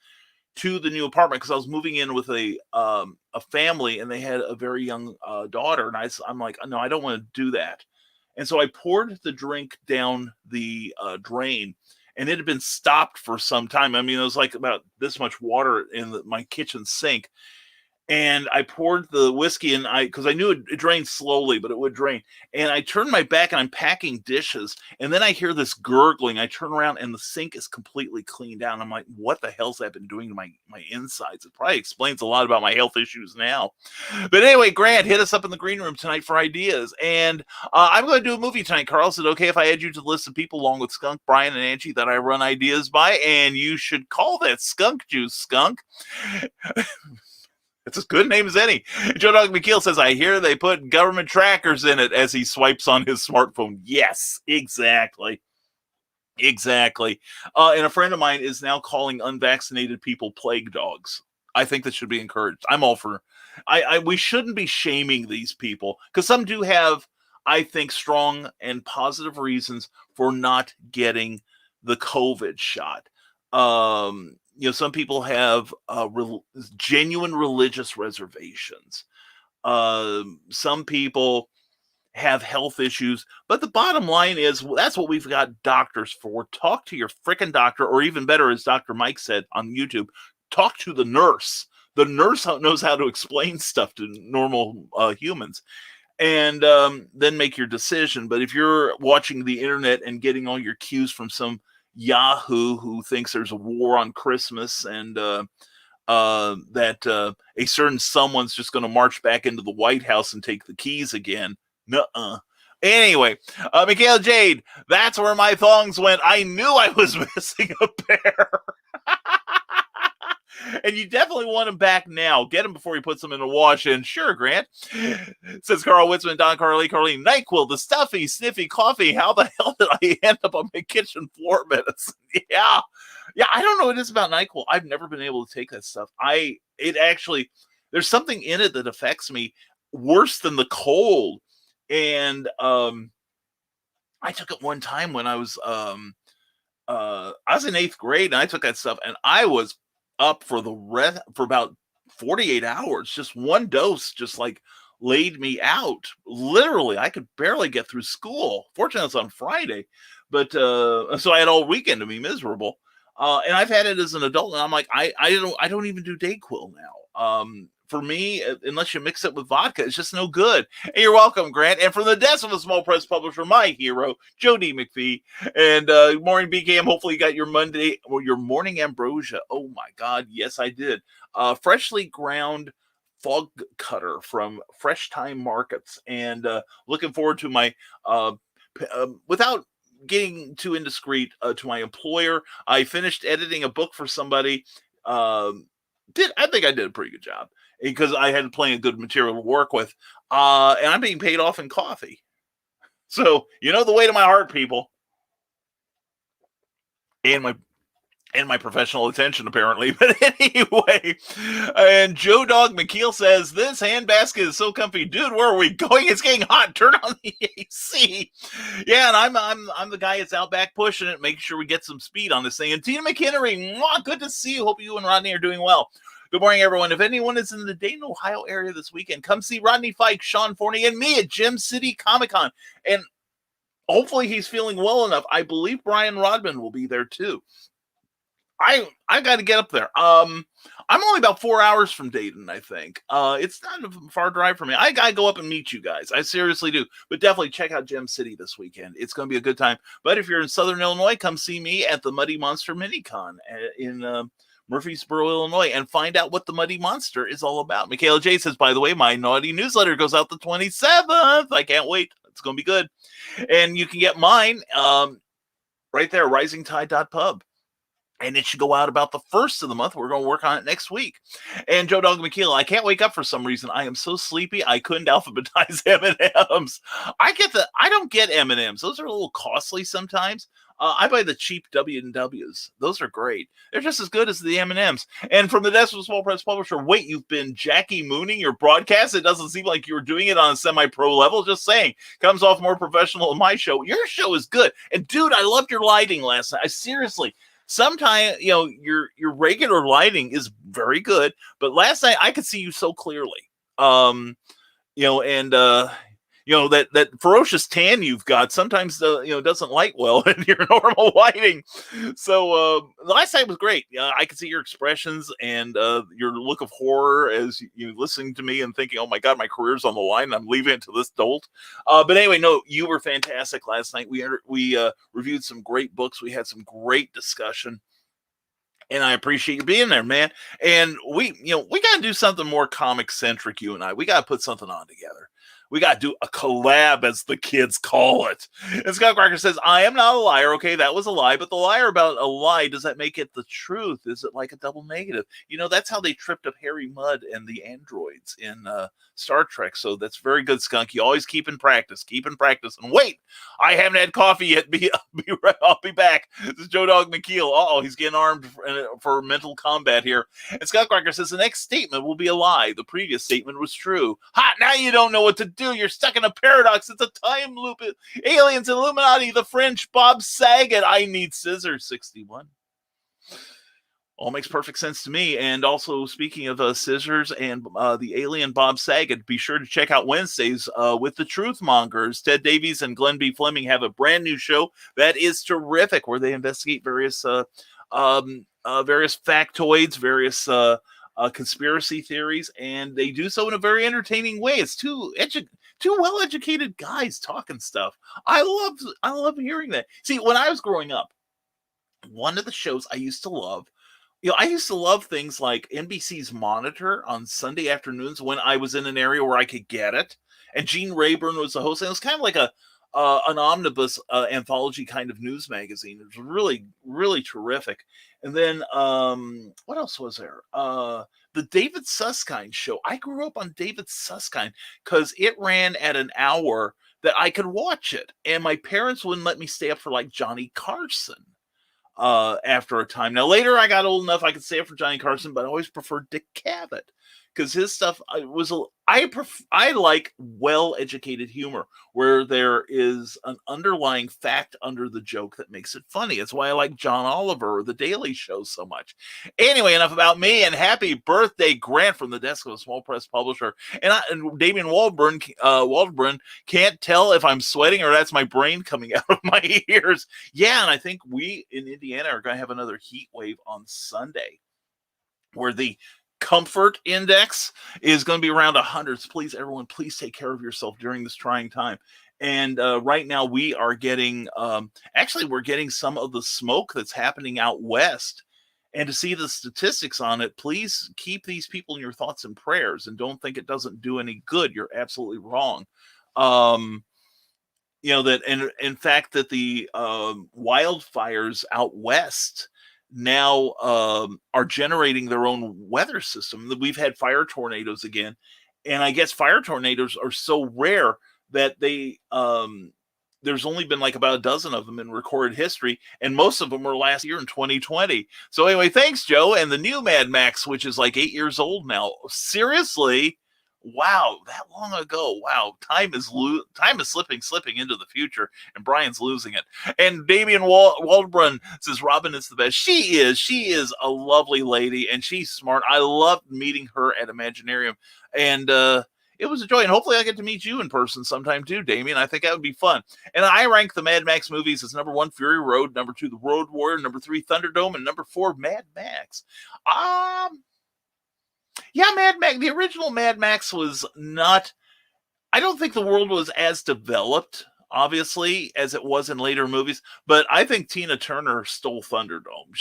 to the new apartment because I was moving in with a family and they had a very young daughter. And I'm like, no, I don't want to do that. And so I poured the drink down the drain, and it had been stopped for some time. I mean, it was about this much water in my kitchen sink. And I poured the whiskey in, because I knew it drained slowly, but it would drain. And I turned my back and I'm packing dishes. And then I hear this gurgling. I turn around and the sink is completely cleaned down. I'm like, what the hell's that been doing to my insides? It probably explains a lot about my health issues now. But anyway, Grant, hit us up in the green room tonight for ideas. And I'm going to do a movie tonight. Carl, is it okay if I add you to the list of people along with Skunk, Brian, and Angie that I run ideas by? And you should call that Skunk Juice, Skunk. It's as good a name as any. Joe Dog McKeel says, I hear they put government trackers in it, as he swipes on his smartphone. Yes, exactly. And a friend of mine is now calling unvaccinated people plague dogs. I think that should be encouraged. I'm all for we shouldn't be shaming these people because some do have, I think, strong and positive reasons for not getting the COVID shot. Some people have genuine religious reservations. Some people have health issues. But the bottom line is, that's what we've got doctors for. Talk to your freaking doctor, or even better, as Dr. Mike said on YouTube, talk to the nurse. The nurse knows how to explain stuff to normal humans. And then make your decision. But if you're watching the internet and getting all your cues from some Yahoo who thinks there's a war on Christmas and that a certain someone's just going to march back into the White House and take the keys again, nuh-uh. Anyway, Michaela Jade, that's where my thongs went. I knew I was missing a pair. And you definitely want him back now. Get him before he puts them in the wash. And sure, Grant. Says Carl Witzman, Don Carly, Carly, NyQuil, the stuffy, sniffy coffee. How the hell did I end up on my kitchen floor medicine? Yeah. Yeah, I don't know what it is about NyQuil. I've never been able to take that stuff. There's something in it that affects me worse than the cold. And I took it one time when I was in 8th grade, and I took that stuff, and I was up for about 48 hours. Just one dose just like laid me out. Literally, I could barely get through school. Fortunately, it's on Friday, but so I had all weekend to be miserable. And I've had it as an adult, and I'm like, I don't even do Dayquil now. For me, unless you mix it with vodka, it's just no good. And you're welcome, Grant. And from the desk of a small press publisher, my hero, Joe D. McPhee. And morning BKM, hopefully you got your your morning ambrosia. Oh my God, yes, I did. Freshly ground fog cutter from Fresh Time Markets. And looking forward to my, without getting too indiscreet, to my employer, I finished editing a book for somebody. I think I did a pretty good job, because I had plenty of good material to work with. And I'm being paid off in coffee. So, the way to my heart, people. And my professional attention, apparently. But anyway, and Joe Dog McKeel says, this handbasket is so comfy. Dude, where are we going? It's getting hot. Turn on the AC. Yeah, and I'm the guy that's out back pushing it, making sure we get some speed on this thing. And Tina McHenry, good to see you. Hope you and Rodney are doing well. Good morning, everyone. If anyone is in the Dayton, Ohio area this weekend, come see Rodney Fike, Sean Forney, and me at Gem City Comic-Con. And hopefully he's feeling well enough. I believe Brian Rodman will be there too. I got to get up there. I'm only about 4 hours from Dayton, I think. It's not a far drive for me. I got to go up and meet you guys. I seriously do. But definitely check out Gem City this weekend. It's going to be a good time. But if you're in Southern Illinois, come see me at the Muddy Monster Minicon in Murphysboro, Illinois, and find out what the Muddy Monster is all about. Michaela J says, by the way, my naughty newsletter goes out the 27th. I can't wait. It's going to be good. And you can get mine right there, risingtide.pub. And it should go out about the 1st of the month. We're going to work on it next week. And Joe Dog McKeel, I can't wake up for some reason. I am so sleepy, I couldn't alphabetize M&Ms. I don't get M&Ms. Those are a little costly sometimes. I buy the cheap W&Ws. Those are great. They're just as good as the M&Ms. And from the desk of a small press publisher, wait, you've been Jackie Mooning your broadcast? It doesn't seem like you were doing it on a semi-pro level. Just saying. Comes off more professional than my show. Your show is good. And dude, I loved your lighting last night. Seriously. Sometimes, your regular lighting is very good, but last night I could see you so clearly. That ferocious tan you've got sometimes doesn't light well in your normal lighting. So the last night was great. I could see your expressions and your look of horror as you listening to me and thinking, oh my God, my career's on the line and I'm leaving it to this dolt. But anyway, no, you were fantastic last night. We reviewed some great books. We had some great discussion. And I appreciate you being there, man. And we got to do something more comic centric, you and I. We got to put something on together. We got to do a collab, as the kids call it. And Scott Crocker says, I am not a liar. Okay, that was a lie. But the liar about a lie, does that make it the truth? Is it like a double negative? That's how they tripped up Harry Mudd and the androids in Star Trek. So that's very good, Skunk. You always keep in practice. And wait, I haven't had coffee yet. I'll be back. This is Joe Dog McKeel. He's getting armed for mental combat here. And Scott Crocker says, the next statement will be a lie. The previous statement was true. Now you don't know what to do. You're stuck in a paradox. It's a time loop. Aliens, Illuminati, the French, Bob Saget. I need scissors. 61. All makes perfect sense to me. And also, speaking of Scissors and the alien Bob Saget, be sure to check out Wednesdays with the Truth Mongers. Ted Davies and Glenn B. Fleming have a brand new show that is terrific, where they investigate various factoids, various conspiracy theories, and they do so in a very entertaining way. It's two well-educated guys talking stuff. I love hearing that. See, when I was growing up, one of the shows I used to love, I used to love things like NBC's Monitor on Sunday afternoons when I was in an area where I could get it. And Gene Rayburn was the host. And it was kind of like an omnibus anthology kind of news magazine. It was really, really terrific. And then what else was there? The David Susskind show. I grew up on David Susskind because it ran at an hour that I could watch it. And my parents wouldn't let me stay up for like Johnny Carson. After a time. Now later I got old enough I could stay up for Johnny Carson, but I always preferred Dick Cavett because his stuff I like well-educated humor where there is an underlying fact under the joke that makes it funny. It's why I like John Oliver or The Daily Show so much. Anyway, enough about me, and happy birthday, Grant, from the desk of a small press publisher. And Damien Waldron can't tell if I'm sweating or that's my brain coming out of my ears. Yeah, and I think we in Indiana are going to have another heat wave on Sunday where the comfort index is going to be around 100. So please, everyone, please take care of yourself during this trying time. And right now we are getting, we're getting some of the smoke that's happening out west. And to see the statistics on it, please keep these people in your thoughts and prayers and don't think it doesn't do any good. You're absolutely wrong. That, and in fact, that the wildfires out west now are generating their own weather system. We've had fire tornadoes again, and I guess fire tornadoes are so rare that they there's only been like about a dozen of them in recorded history, and most of them were last year in 2020. So anyway, thanks, Joe. And the new Mad Max, which is like 8 years old now. Seriously, wow, that long ago. Wow, time is slipping into the future, and Brian's losing it. And Damien Waldron says Robin is the best. She is a lovely lady, and she's smart. I loved meeting her at Imaginarium, and it was a joy. And hopefully I get to meet you in person sometime too, Damien. I think that would be fun. And I rank the Mad Max movies as number 1, Fury Road, number 2, The Road Warrior, number 3, Thunderdome, and number 4, Mad Max. Yeah, Mad Max. The original Mad Max was not. I don't think the world was as developed, obviously, as it was in later movies. But I think Tina Turner stole Thunderdome.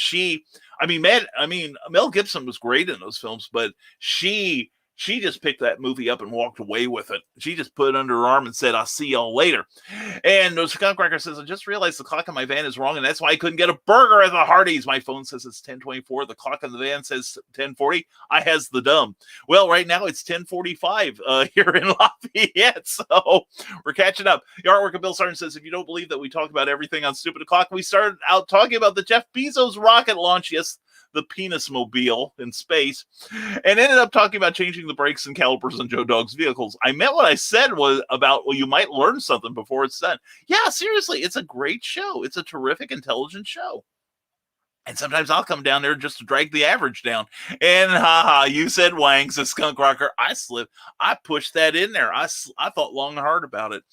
Mel Gibson was great in those films, but she just picked that movie up and walked away with it. She just put it under her arm and said, "I'll see y'all later." And the Skunk Cracker says, "I just realized the clock on my van is wrong, and that's why I couldn't get a burger at the Hardee's. My phone says it's 10:24. The clock on the van says 10:40. I has the dumb." Well, right now it's 10:45 here in Lafayette, so we're catching up. The artwork of Bill Sargent says, "If you don't believe that we talk about everything on Stupid O'Clock, we started out talking about the Jeff Bezos rocket launch. Yes, the penis mobile in space, and ended up talking about changing the brakes and calipers on Joe Dog's vehicles. I meant what I said was about, well, you might learn something before it's done." Yeah, seriously, it's a great show. It's a terrific, intelligent show. And sometimes I'll come down there just to drag the average down. And you said Wang, says Skunk Rocker. I slipped. I pushed that in there. I thought long and hard about it.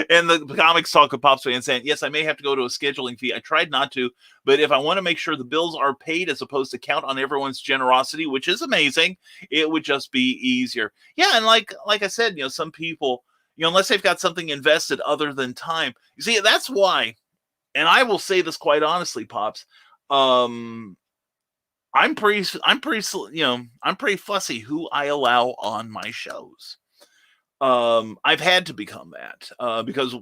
And the comics talk of Pops fan saying, "Yes, I may have to go to a scheduling fee. I tried not to, but if I want to make sure the bills are paid as opposed to count on everyone's generosity, which is amazing, it would just be easier." Yeah, and like I said, some people, unless they've got something invested other than time. You see, that's why, and I will say this quite honestly, Pops, I'm pretty fussy who I allow on my shows. I've had to become that because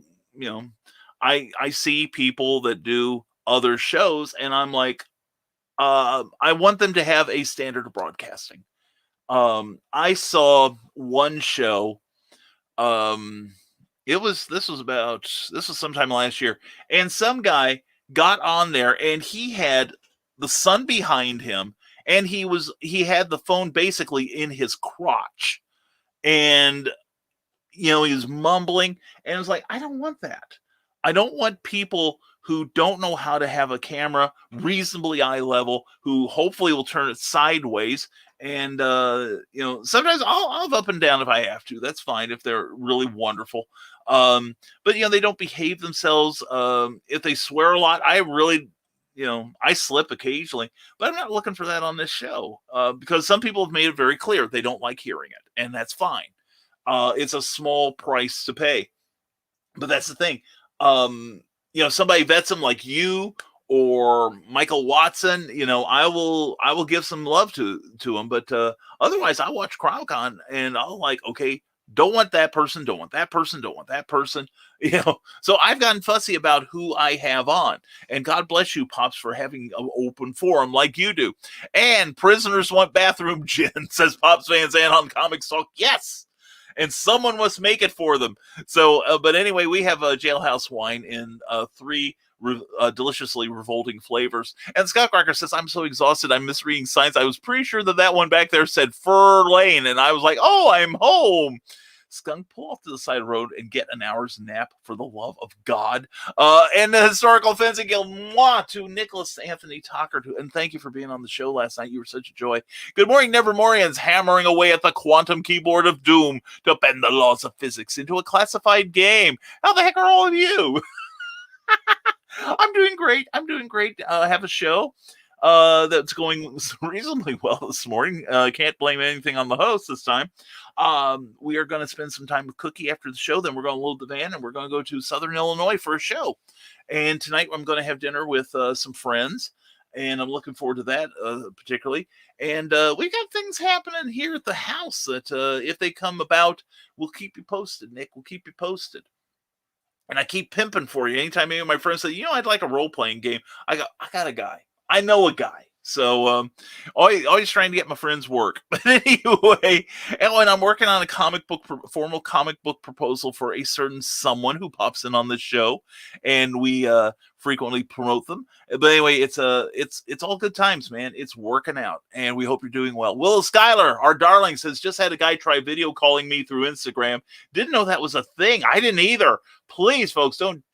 I see people that do other shows, and I'm like, I want them to have a standard of broadcasting. I saw one show. This was sometime last year, and some guy got on there, and he had the sun behind him, and he had the phone basically in his crotch, and he was mumbling, and it was like, I don't want that. I don't want people who don't know how to have a camera reasonably eye level, who hopefully will turn it sideways. And, sometimes I'll have up and down if I have to. That's fine if they're really wonderful. But, they don't behave themselves. If they swear a lot, I really, I slip occasionally. But I'm not looking for that on this show because some people have made it very clear they don't like hearing it. And that's fine. It's a small price to pay. But that's the thing. Somebody vets them like you or Michael Watson, I will give some love to him. But otherwise, I watch CrimeCon and I'll like, okay, don't want that person, don't want that person, don't want that person. So I've gotten fussy about who I have on. And God bless you, Pops, for having an open forum like you do. And prisoners want bathroom gin, says Pops Van Zandt on Comics Talk. Yes. And someone must make it for them. So, but anyway, we have a jailhouse wine in 3 deliciously revolting flavors. And Scott Cracker says, I'm so exhausted, I'm misreading signs. I was pretty sure that one back there said Fur Lane. And I was like, oh, I'm home. Skunk, pull off to the side of the road and get an hour's nap for the love of God. And the Historical Fencing Guild, mwah, to Nicholas Anthony Tucker. And thank you for being on the show last night. You were such a joy. Good morning, Nevermorians, hammering away at the quantum keyboard of doom to bend the laws of physics into a classified game. How the heck are all of you? I'm doing great. I have a show that's going reasonably well this morning. Can't blame anything on the host this time. We are going to spend some time with Cookie after the show. Then we're going to load the van and we're going to go to Southern Illinois for a show. And tonight I'm going to have dinner with some friends. And I'm looking forward to that particularly. And we got things happening here at the house that if they come about, we'll keep you posted, Nick. We'll keep you posted. And I keep pimping for you. Anytime any of my friends say, I'd like a role-playing game, I got a guy. I know a guy. So always trying to get my friends work. But anyway, and I'm working on a formal comic book proposal for a certain someone who pops in on this show, and we frequently promote them. But anyway, it's all good times, man. It's working out, and we hope you're doing well. Will Schuyler, our darling, says, just had a guy try video calling me through Instagram. Didn't know that was a thing. I didn't either. Please, folks, don't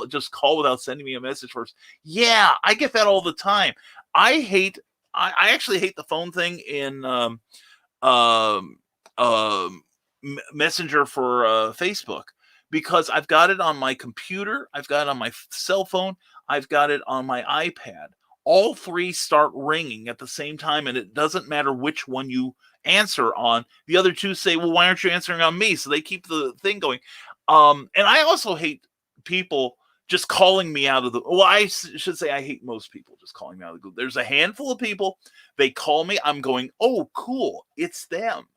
just call without sending me a message first. Yeah, I get that all the time. I actually hate the phone thing in Messenger for Facebook, because I've got it on my computer, I've got it on my cell phone, I've got it on my iPad. All 3 start ringing at the same time, and it doesn't matter which one you answer on. The other 2 say, well, why aren't you answering on me? So they keep the thing going. And I also hate people just calling me out of the... Well, I should say I hate most people just calling me out of the group. There's a handful of people, they call me, I'm going, oh, cool, it's them.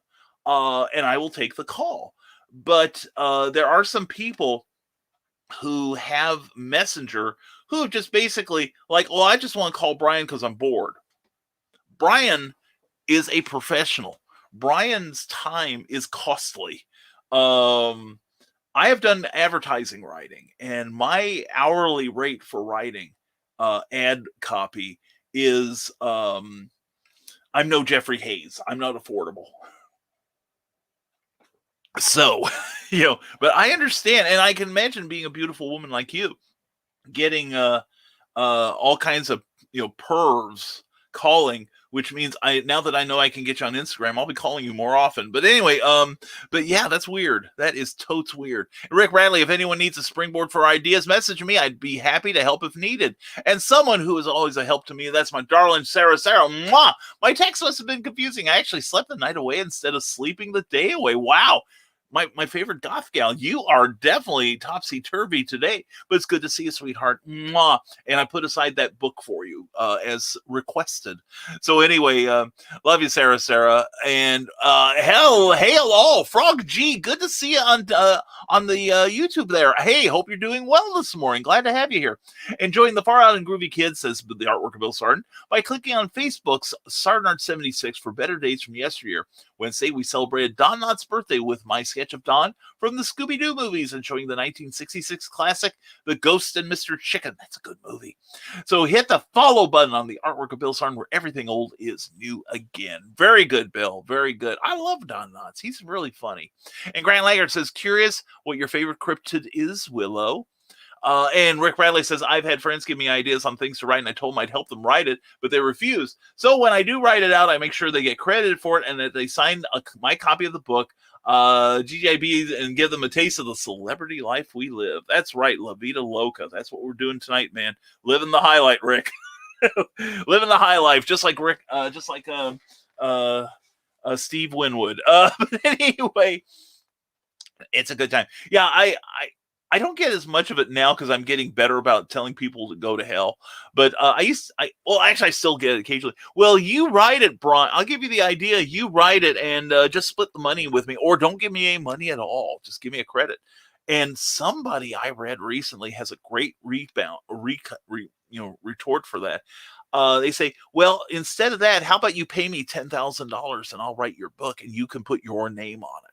And I will take the call. But there are some people who have Messenger who just basically like, well, I just want to call Brian because I'm bored. Brian is a professional. Brian's time is costly. I have done advertising writing, and my hourly rate for writing ad copy is, I'm no Jeffrey Hayes. I'm not affordable. So, but I understand, and I can imagine being a beautiful woman like you, getting all kinds of, pervs calling, which means now that I know I can get you on Instagram, I'll be calling you more often. But anyway, but yeah, that's weird. That is totes weird. Rick Radley, if anyone needs a springboard for ideas, message me. I'd be happy to help if needed. And someone who is always a help to me, that's my darling Sarah. Mwah! My text must have been confusing. I actually slept the night away instead of sleeping the day away. Wow. My favorite goth gal, you are definitely topsy-turvy today, but it's good to see you, sweetheart. Mwah. And I put aside that book for you as requested. So anyway, love you, Sarah. And hail all. Frog G, good to see you on the YouTube there. Hey, hope you're doing well this morning. Glad to have you here. Enjoying the Far Out and Groovy Kids, says the artwork of Bill Sarden, by clicking on Facebook's Sardenart76 for better days from yesteryear. Wednesday, we celebrated Don Knotts' birthday with my sketch of Don from the Scooby-Doo movies and showing the 1966 classic, The Ghost and Mr. Chicken. That's a good movie. So hit the follow button on the artwork of Bill Sarden, where everything old is new again. Very good, Bill. Very good. I love Don Knotts. He's really funny. And Grant Laggard says, curious what your favorite cryptid is, Willow. And Rick Bradley says, I've had friends give me ideas on things to write, and I told them I'd help them write it, but they refused. So when I do write it out, I make sure they get credited for it and that they sign my copy of the book, GJB, and give them a taste of the celebrity life we live. That's right, La Vida Loca. That's what we're doing tonight, man. Living the highlight, Rick. Living the high life, just like Rick, Steve Winwood. But anyway, it's a good time. Yeah, I don't get as much of it now because I'm getting better about telling people to go to hell. But I still get it occasionally. Well, you write it, Brian. I'll give you the idea. You write it and just split the money with me, or don't give me any money at all. Just give me a credit. And somebody I read recently has a great retort for that. They say, well, instead of that, how about you pay me $10,000 and I'll write your book and you can put your name on it.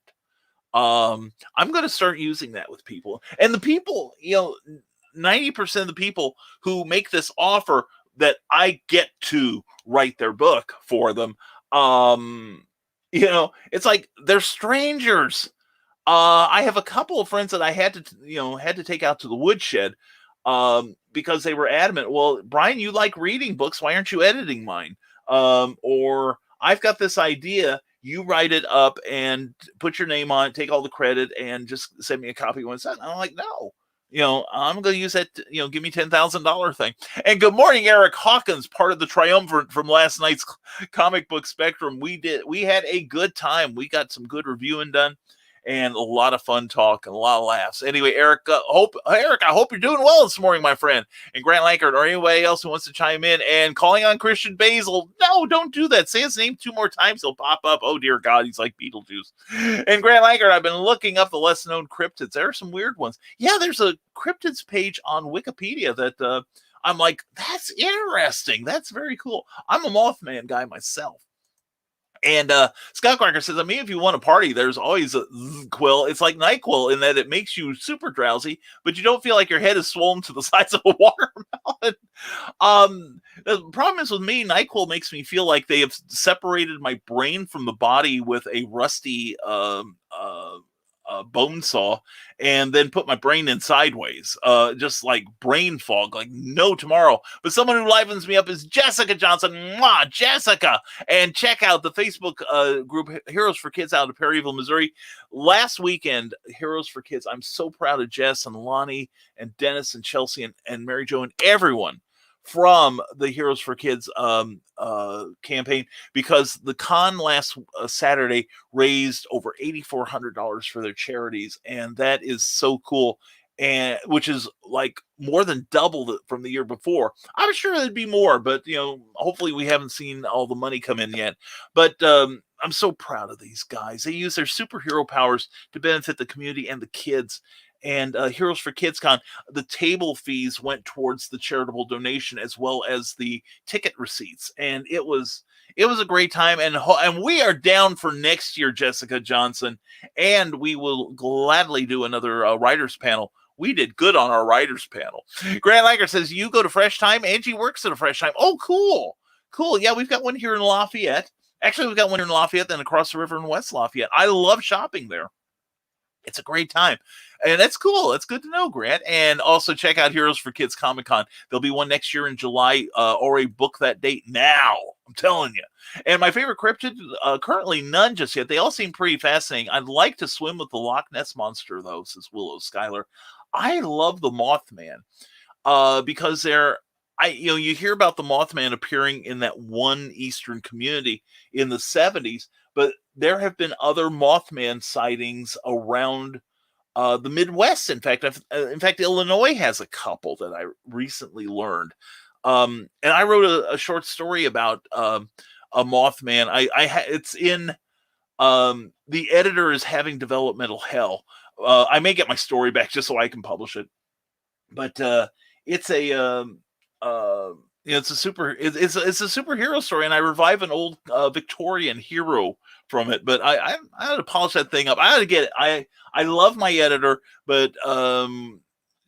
I'm going to start using that with people. And the people, 90% of the people who make this offer that I get to write their book for them, it's like they're strangers. I have a couple of friends that I had to take out to the woodshed because they were adamant. Well, Brian, you like reading books. Why aren't you editing mine? Or I've got this idea. You write it up and put your name on it, take all the credit, and just send me a copy when it's done. I'm like, no. I'm going to use that, give me $10,000 thing. And good morning, Eric Hawkins, part of the triumvirate from last night's comic book spectrum. We had a good time. We got some good reviewing done and a lot of fun talk and a lot of laughs. Anyway, Eric, I hope you're doing well this morning, my friend. And Grant Lankard or anybody else who wants to chime in and calling on Christian Basil. No, don't do that. Say his name 2 more times. He'll pop up. Oh, dear God. He's like Beetlejuice. And Grant Lankard, I've been looking up the less known cryptids. There are some weird ones. Yeah, there's a cryptids page on Wikipedia that I'm like, that's interesting. That's very cool. I'm a Mothman guy myself. And Scott Cracker says, if you want to party, there's always a quill. It's like NyQuil in that it makes you super drowsy, but you don't feel like your head is swollen to the size of a watermelon. The problem is with me, NyQuil makes me feel like they have separated my brain from the body with a rusty bone saw and then put my brain in sideways, just like brain fog, like no tomorrow. But someone who livens me up is Jessica Johnson. Mwah, Jessica. And check out the Facebook group Heroes for Kids out of Perryville, Missouri. Last weekend, Heroes for Kids. I'm so proud of Jess and Lonnie and Dennis and Chelsea and Mary Jo and everyone from the Heroes for Kids campaign, because the con last Saturday raised over $8,400 for their charities, and that is so cool, and which is like more than double from the year before. I'm sure there'd be more, but hopefully we haven't seen all the money come in yet. But I'm so proud of these guys. They use their superhero powers to benefit the community and the kids. And Heroes for Kids Con, the table fees went towards the charitable donation as well as the ticket receipts, and it was a great time. And we are down for next year, Jessica Johnson, and we will gladly do another writers panel. We did good on our writers panel. Grant Langer says you go to Fresh Time. Angie works at a Fresh Time. Oh, cool. Yeah, we've got one here in Lafayette. Actually, we've got one here in Lafayette, then across the river in West Lafayette. I love shopping there. It's a great time. And that's cool. That's good to know, Grant. And also check out Heroes for Kids Comic Con. There'll be one next year in July. Already book that date now. I'm telling you. And my favorite cryptid, currently none just yet. They all seem pretty fascinating. I'd like to swim with the Loch Ness Monster, though, says Willow Schuyler. I love the Mothman because you hear about the Mothman appearing in that one Eastern community in the 70s, but there have been other Mothman sightings around the Midwest. In fact, Illinois has a couple that I recently learned. And I wrote a short story about a Mothman. It's in the editor is having developmental hell. I may get my story back just so I can publish it. But it's a it's a superhero story, and I revive an old Victorian hero from it. But I had to polish that thing up. I had to get it. I love my editor, but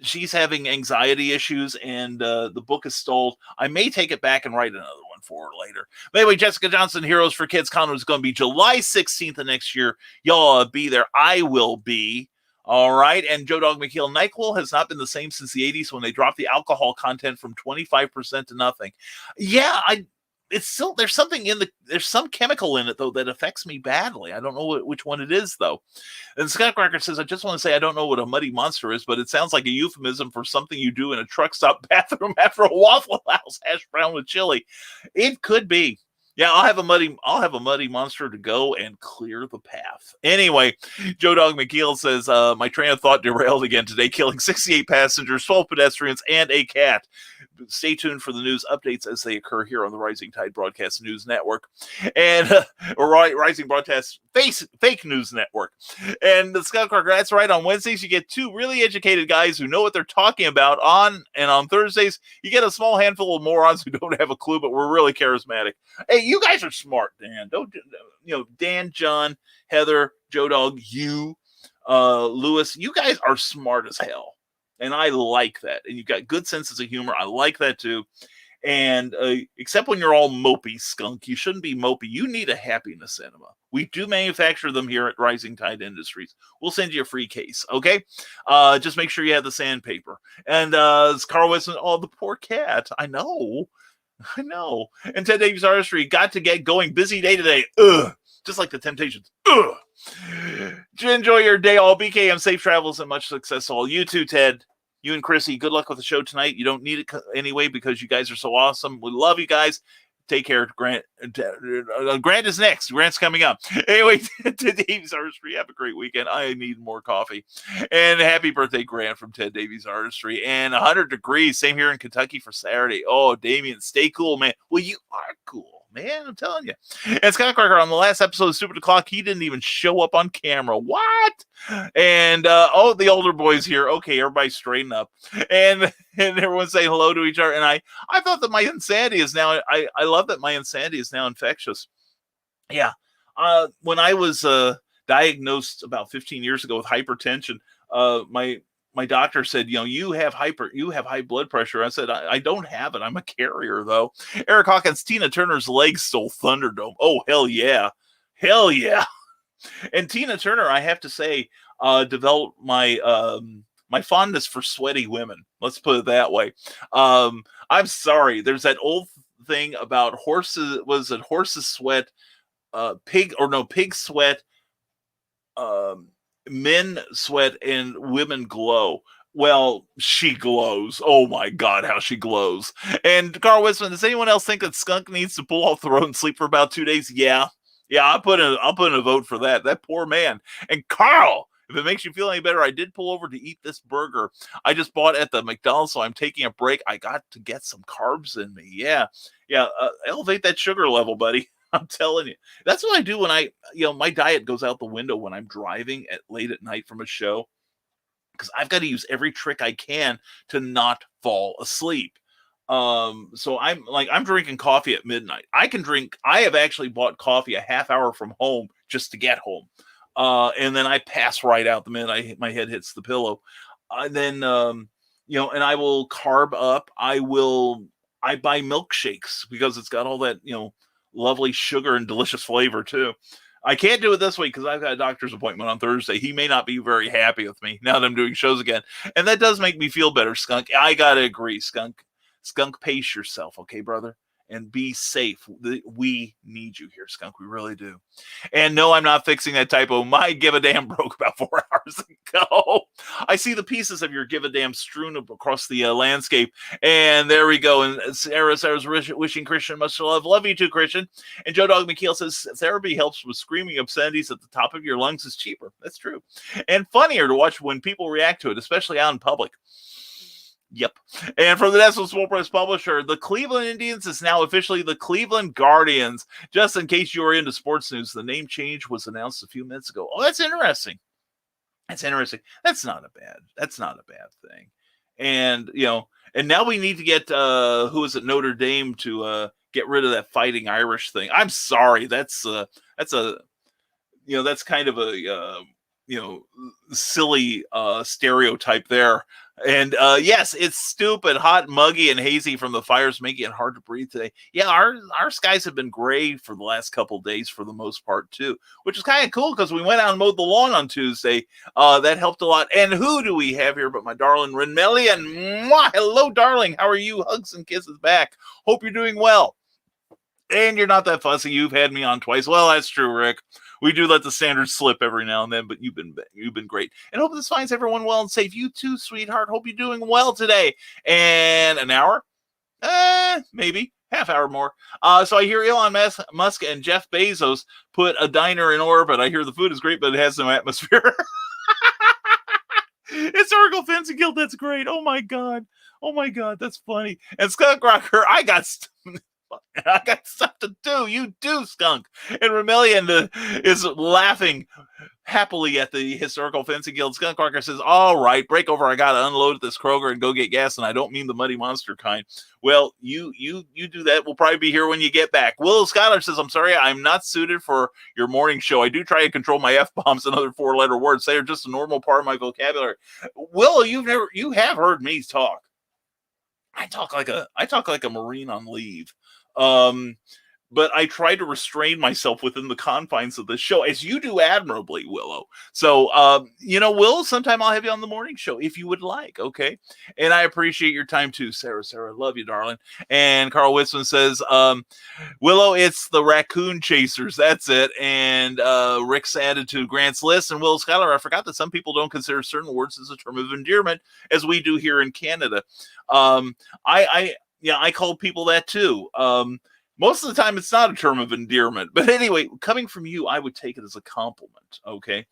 she's having anxiety issues, and the book is stalled. I may take it back and write another one for her later. But anyway, Jessica Johnson, Heroes for Kids Con is going to be July 16th of next year. Y'all be there. I will be. All right. And Joe Dog McKeel, NyQuil has not been the same since the 80s when they dropped the alcohol content from 25% to nothing. Yeah, it's still, there's some chemical in it, though, that affects me badly. I don't know which one it is, though. And Scott Cracker says, I just want to say I don't know what a muddy monster is, but it sounds like a euphemism for something you do in a truck stop bathroom after a Waffle House hash brown with chili. It could be. Yeah, I'll have a muddy monster to go and clear the path. Anyway, Joe Dog McKeel says, my train of thought derailed again today, killing 68 passengers, 12 pedestrians, and a cat. Stay tuned for the news updates as they occur here on the Rising Tide Broadcast News Network and Rising Broadcast Fake News Network. And the Scott Clark, that's right. On Wednesdays, you get two really educated guys who know what they're talking about. On Thursdays, you get a small handful of morons who don't have a clue, but we're really charismatic. Hey, you guys are smart, Dan. Dan, John, Heather, Joe Dog, you, Lewis, you guys are smart as hell. And I like that. And you've got good senses of humor. I like that too. And except when you're all mopey, Skunk, you shouldn't be mopey. You need a happiness enema. We do manufacture them here at Rising Tide Industries. We'll send you a free case, okay? Just make sure you have the sandpaper. And Carl Weston, oh, the poor cat. I know. And Ted Davies Artistry got to get going. Busy day today. Ugh. Just like the Temptations. Ugh. Enjoy your day, all. BKM, safe travels and much success, all. You too, Ted. You and Chrissy, good luck with the show tonight. You don't need it anyway because you guys are so awesome. We love you guys. Take care. Grant is next. Grant's coming up. Anyway, Ted Davies Artistry, have a great weekend. I need more coffee. And happy birthday, Grant, from Ted Davies Artistry. And 100 degrees, same here in Kentucky for Saturday. Oh, Damien, stay cool, man. Well, you are cool, man. I'm telling you. And Scott Clarker, on the last episode of Stupid O'Clock, he didn't even show up on camera. What? And the older boys here. Okay, everybody straighten up. And everyone's saying hello to each other. And I thought that my insanity is now, I love that my insanity is now infectious. Yeah. When I was diagnosed about 15 years ago with hypertension, my doctor said, you have high blood pressure. I said, I don't have it. I'm a carrier, though. Eric Hawkins, Tina Turner's legs stole Thunderdome. Oh, hell yeah. Hell yeah. And Tina Turner, I have to say, developed my my fondness for sweaty women. Let's put it that way. I'm sorry. There's that old thing about horses. Was it horses sweat? Pig sweat. Men sweat and women glow. Well, she glows. Oh my God, how she glows. And Carl Wisman, does anyone else think that Skunk needs to pull off the road and sleep for about 2 days? Yeah, I'll put in a vote for that. That poor man. And Carl, if it makes you feel any better, I did pull over to eat this burger I just bought at the McDonald's, so I'm taking a break. I got to get some carbs in me. Yeah. Elevate that sugar level, buddy. I'm telling you. That's what I do when my diet goes out the window when I'm driving late at night from a show, because I've got to use every trick I can to not fall asleep. So I'm drinking coffee at midnight. I have actually bought coffee a half hour from home just to get home. And then I pass right out the minute my head hits the pillow. And I will carb up. I buy milkshakes because it's got all that, lovely sugar and delicious flavor too. I can't do it this week because I've got a doctor's appointment on Thursday. He may not be very happy with me now that I'm doing shows again. And that does make me feel better, Skunk. I got to agree, Skunk. Skunk, pace yourself, okay, brother? And be safe. We need you here, Skunk. We really do. And no, I'm not fixing that typo. My give a damn broke about 4 hours ago. I see the pieces of your give a damn strewn across the landscape. And there we go. And Sarah's wishing Christian much love. Love you too, Christian. And Joe Dog McKeel says therapy helps with screaming obscenities at the top of your lungs is cheaper. That's true. And funnier to watch when people react to it, especially out in public. Yep. And from the National Small Press Publisher, the Cleveland Indians is now officially the Cleveland Guardians. Just in case you were into sports news, the name change was announced a few minutes ago. Oh, that's interesting. That's not a bad thing. And, and now we need to get, Notre Dame to get rid of that Fighting Irish thing. I'm sorry. That's kind of a, silly stereotype there. And yes, it's stupid, hot, muggy, and hazy from the fires, making it hard to breathe today. Yeah, our skies have been gray for the last couple of days for the most part too, which is kind of cool because we went out and mowed the lawn on Tuesday. That helped a lot. And who do we have here but my darling Renmelian? Mwah! Hello, darling. How are you? Hugs and kisses back. Hope you're doing well. And you're not that fussy. You've had me on twice. Well, that's true, Rick. We do let the standards slip every now and then, but you've been great. And hope this finds everyone well and safe. You too, sweetheart. Hope you're doing well today. And an hour? Maybe. Half hour more. So I hear Elon Musk and Jeff Bezos put a diner in orbit. I hear the food is great, but it has no atmosphere. Historical Fencing Guild, that's great. Oh my God, that's funny. And Skunk Rocker, I got stuff to do. You do, Skunk. And Remelian is laughing happily at the Historical Fencing Guild. Skunk Rocker says, all right, break over. I got to unload at this Kroger and go get gas. And I don't mean the Muddy Monster kind. Well, you do that. We'll probably be here when you get back. Willow Scholar says, I'm sorry, I'm not suited for your morning show. I do try to control my F-bombs and other 4-letter words. They are just a normal part of my vocabulary. Willow, you have heard me talk. I talk like a Marine on leave. But I try to restrain myself within the confines of the show, as you do admirably, Willow. So, Will, sometime I'll have you on the morning show if you would like, okay? And I appreciate your time too, Sarah. Love you, darling. And Carl Witzman says, Willow, it's the Raccoon Chasers. That's it. And Rick's added to Grant's list. And Will Schuyler, I forgot that some people don't consider certain words as a term of endearment, as we do here in Canada. I call people that too. Most of the time, it's not a term of endearment. But anyway, coming from you, I would take it as a compliment, okay?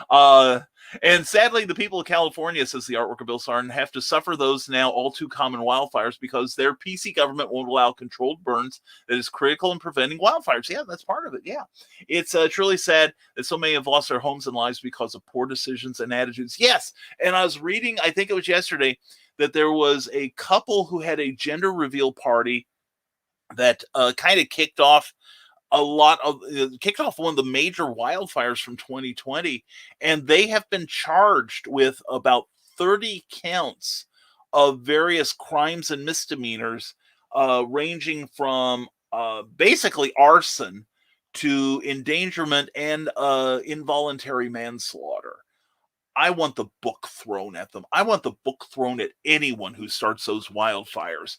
And sadly, the people of California, says the artwork of Bill Sarn, have to suffer those now all too common wildfires because their PC government won't allow controlled burns that is critical in preventing wildfires. Yeah, that's part of it, yeah. It's truly sad that so many have lost their homes and lives because of poor decisions and attitudes. Yes, and I was reading, I think it was yesterday, that there was a couple who had a gender reveal party that kind of kicked off one of the major wildfires from 2020, and they have been charged with about 30 counts of various crimes and misdemeanors, ranging from basically arson to endangerment and involuntary manslaughter. I want the book thrown at them. I want the book thrown at anyone who starts those wildfires.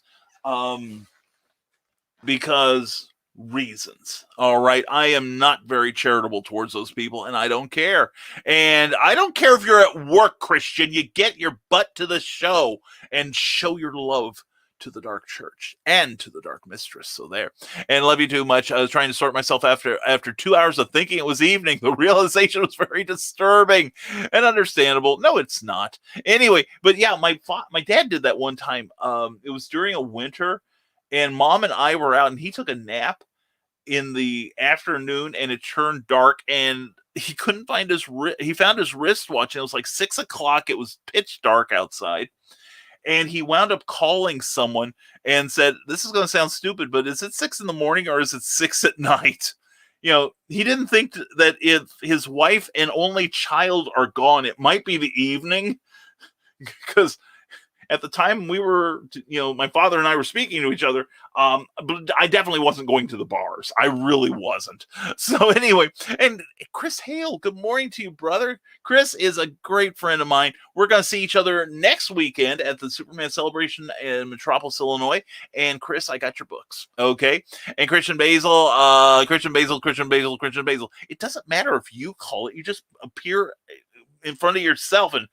Because reasons. All right. I am not very charitable towards those people, and I don't care. And I don't care if you're at work, Christian. You get your butt to the show and show your love to the Dark Church and to the Dark Mistress. So there. And love you too much. I was trying to sort myself after 2 hours of thinking it was evening. The realization was very disturbing and understandable. No, it's not. Anyway, but yeah, my dad did that one time. It was during a winter, and Mom and I were out, and he took a nap in the afternoon, and it turned dark, and he couldn't find he found his wristwatch, and it was like 6 o'clock. It was pitch dark outside, and he wound up calling someone and said, this is going to sound stupid, but is it 6 a.m. or is it 6 p.m? He didn't think that if his wife and only child are gone, it might be the evening, because at the time we were, my father and I were speaking to each other, but I definitely wasn't going to the bars. I really wasn't. So anyway, and Chris Hale, good morning to you, brother. Chris is a great friend of mine. We're going to see each other next weekend at the Superman celebration in Metropolis, Illinois. And Chris, I got your books. Okay. And Christian Basil. It doesn't matter if you call it. You just appear in front of yourself and,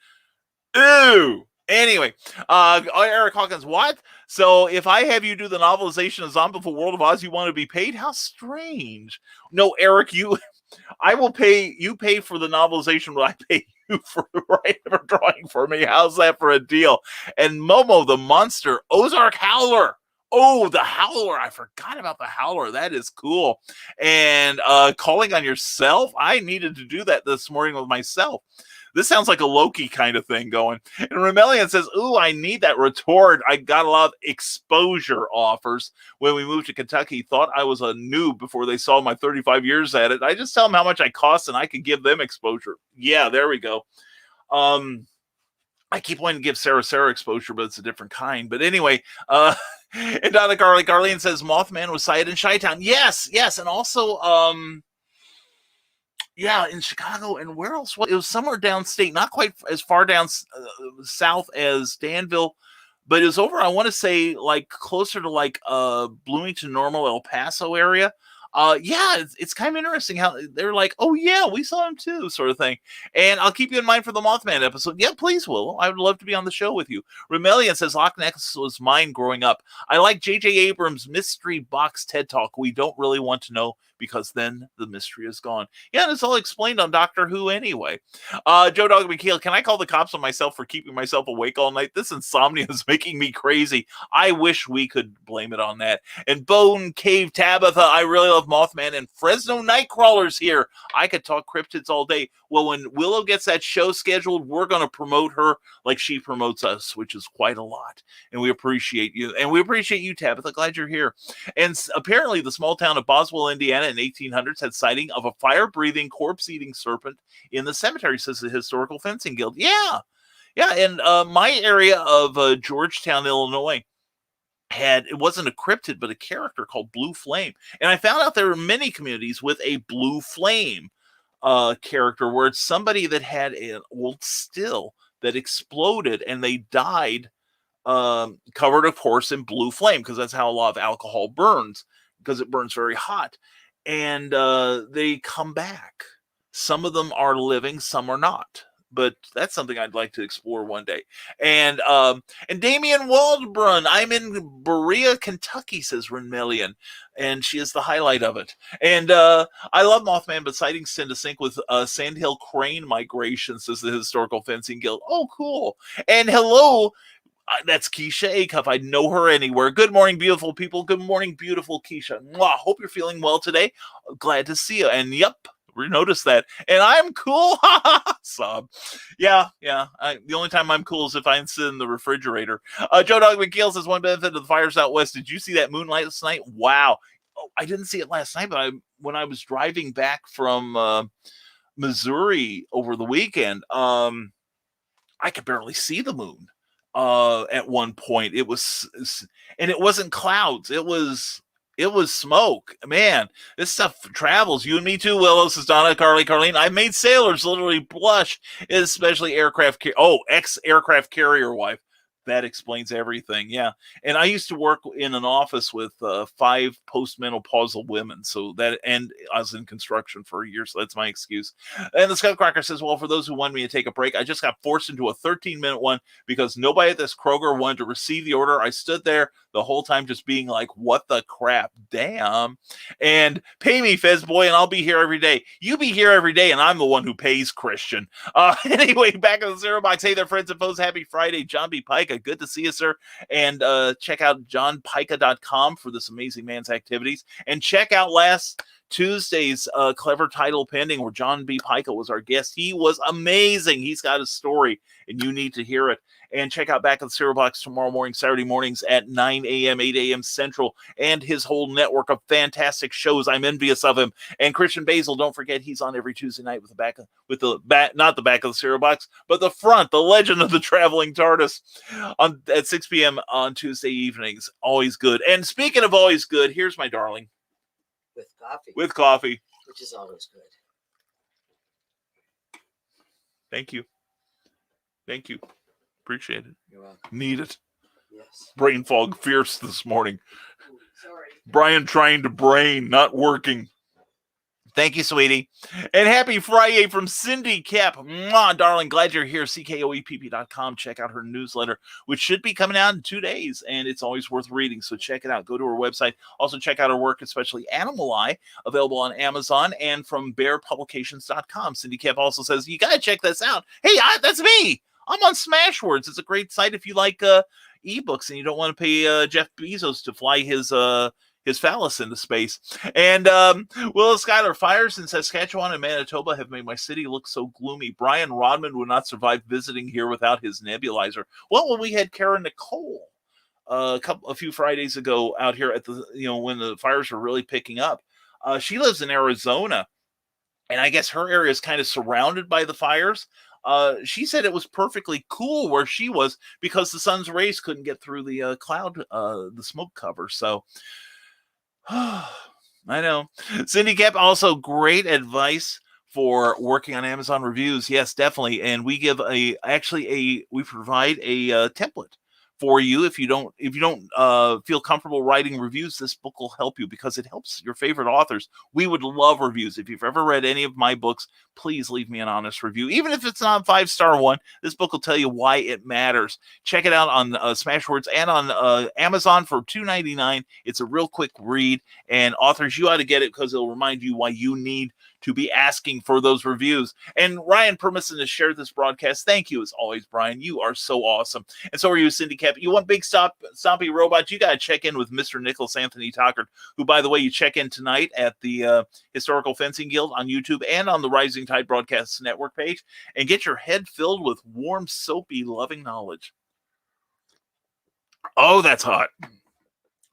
ooh. Anyway, Eric Hawkins, what? So if I have you do the novelization of Zombie for World of Oz, you want to be paid? How strange. No, Eric, I will pay, you pay for the novelization, but I pay you for the right of drawing for me. How's that for a deal? And Momo, the monster, Ozark Howler. Oh, the Howler. I forgot about the Howler. That is cool. And calling on yourself. I needed to do that this morning with myself. This sounds like a Loki kind of thing going. And Remelian says, ooh, I need that retort. I got a lot of exposure offers when we moved to Kentucky. Thought I was a noob before they saw my 35 years at it. I just tell them how much I cost and I could give them exposure. Yeah, there we go. I keep wanting to give Sarah exposure, but it's a different kind. But anyway, and Donna Garlene says Mothman was sighted in Chi-Town. Yes. And also, yeah, in Chicago. And where else? It was somewhere downstate, not quite as far down south as Danville, but it was over, I want to say, like closer to like Bloomington, Normal, El Paso area. Yeah, it's kind of interesting how they're like, oh yeah, we saw him too, sort of thing. And I'll keep you in mind for the Mothman episode. Yeah, please, Will. I would love to be on the show with you. Remelian says Loch Ness was mine growing up. I like J.J. Abrams' mystery box TED Talk. We don't really want to know because then the mystery is gone. Yeah, and it's all explained on Doctor Who anyway. Joe Dog McKeel, can I call the cops on myself for keeping myself awake all night? This insomnia is making me crazy. I wish we could blame it on that. And Bone Cave Tabitha, I really love Mothman and Fresno Nightcrawlers here. I could talk cryptids all day. Well, when Willow gets that show scheduled, we're going to promote her like she promotes us, which is quite a lot. And we appreciate you. And we appreciate you, Tabitha. Glad you're here. And apparently the small town of Boswell, Indiana in 1800s had sighting of a fire-breathing, corpse-eating serpent in the cemetery, says the Historical Fencing Guild. Yeah. And my area of Georgetown, Illinois, it wasn't a cryptid, but a character called Blue Flame. And I found out there are many communities with a Blue Flame character where it's somebody that had an old still that exploded and they died covered, of course, in blue flame, because that's how a lot of alcohol burns, because it burns very hot. And they come back. Some of them are living, some are not. But that's something I'd like to explore one day. And Damian Waldbrun, I'm in Berea, Kentucky, says Renmelian. And she is the highlight of it. And I love Mothman, but sightings tend to sync with Sandhill crane migration, says the Historical Fencing Guild. Oh, cool. And hello, that's Keisha Acuff. I know her anywhere. Good morning, beautiful people. Good morning, beautiful Keisha. Mwah. Hope you're feeling well today. Glad to see you. And yep, we noticed that. And I'm cool. Sob. Yeah. The only time I'm cool is if I sit in the refrigerator. Joe Dog McGill says, one benefit of the fires out west. Did you see that moonlight last night? Wow. Oh, I didn't see it last night, but when I was driving back from Missouri over the weekend, I could barely see the moon. At one point, it wasn't clouds. It was smoke. Man, this stuff travels. You and me too, Willow, says Donna Carlene. I made sailors literally blush, especially ex-aircraft carrier wife. That explains everything. Yeah. And I used to work in an office with 5 postmenopausal women. And I was in construction for a year. So that's my excuse. And the Scott Cracker says, well, for those who wanted me to take a break, I just got forced into a 13-minute one because nobody at this Kroger wanted to receive the order. I stood there the whole time just being like, what the crap? Damn. And pay me, Fez boy, and I'll be here every day. You be here every day, and I'm the one who pays, Christian. Anyway, back in the Zero Box. Hey there, friends and foes. Happy Friday. John B. Pica. Good to see you, sir. And check out johnpica.com for this amazing man's activities. And check out last Tuesday's Clever Title Pending, where John B. Pica was our guest. He was amazing. He's got a story, and you need to hear it. And check out Back of the Cereal Box tomorrow morning, Saturday mornings at 9 a.m., 8 a.m. Central, and his whole network of fantastic shows. I'm envious of him. And Christian Basil, don't forget, he's on every Tuesday night with not the back of the Cereal Box, but the front, the legend of the traveling TARDIS at 6 p.m. on Tuesday evenings. Always good. And speaking of always good, here's my darling. With coffee. Which is always good. Thank you. Appreciate it. You're welcome. Need it. Yes. Brain fog fierce this morning. Ooh, sorry. Brian trying to brain, not working. Thank you, sweetie. And happy Friday from Cindy Cap. Mwah, darling. Glad you're here. CKOEPP.com. Check out her newsletter, which should be coming out in 2 days, and it's always worth reading. So check it out. Go to her website. Also check out her work, especially Animal Eye, available on Amazon and from bearpublications.com. Cindy Cap also says, you got to check this out. Hey, that's me. I'm on Smashwords. It's a great site if you like ebooks, and you don't want to pay Jeff Bezos to fly his phallus into space. And Willis Schuyler, fires in Saskatchewan and Manitoba have made my city look so gloomy. Brian Rodman would not survive visiting here without his nebulizer. Well, when we had Karen Nicole a few Fridays ago out here at the, when the fires were really picking up, she lives in Arizona, and I guess her area is kind of surrounded by the fires. She said it was perfectly cool where she was because the sun's rays couldn't get through the cloud, the smoke cover. So, I know. Cindy Kep, also great advice for working on Amazon reviews. Yes, definitely. And we give we provide a template for you. If you don't feel comfortable writing reviews, this book will help you because it helps your favorite authors. We would love reviews. If you've ever read any of my books, please leave me an honest review. Even if it's not a 5-star one, this book will tell you why it matters. Check it out on Smashwords and on Amazon for $2.99. It's a real quick read, and authors, you ought to get it because it'll remind you why you need to be asking for those reviews. And Ryan Permisson has shared this broadcast. Thank you as always, Brian. You are so awesome. And so are you, Cindy Kep. You want big stompy robots? You got to check in with Mr. Nicholas Anthony Tockard, who, by the way, you check in tonight at the Historical Fencing Guild on YouTube and on the Rising Tide Broadcasts Network page, and get your head filled with warm, soapy, loving knowledge. Oh, that's hot.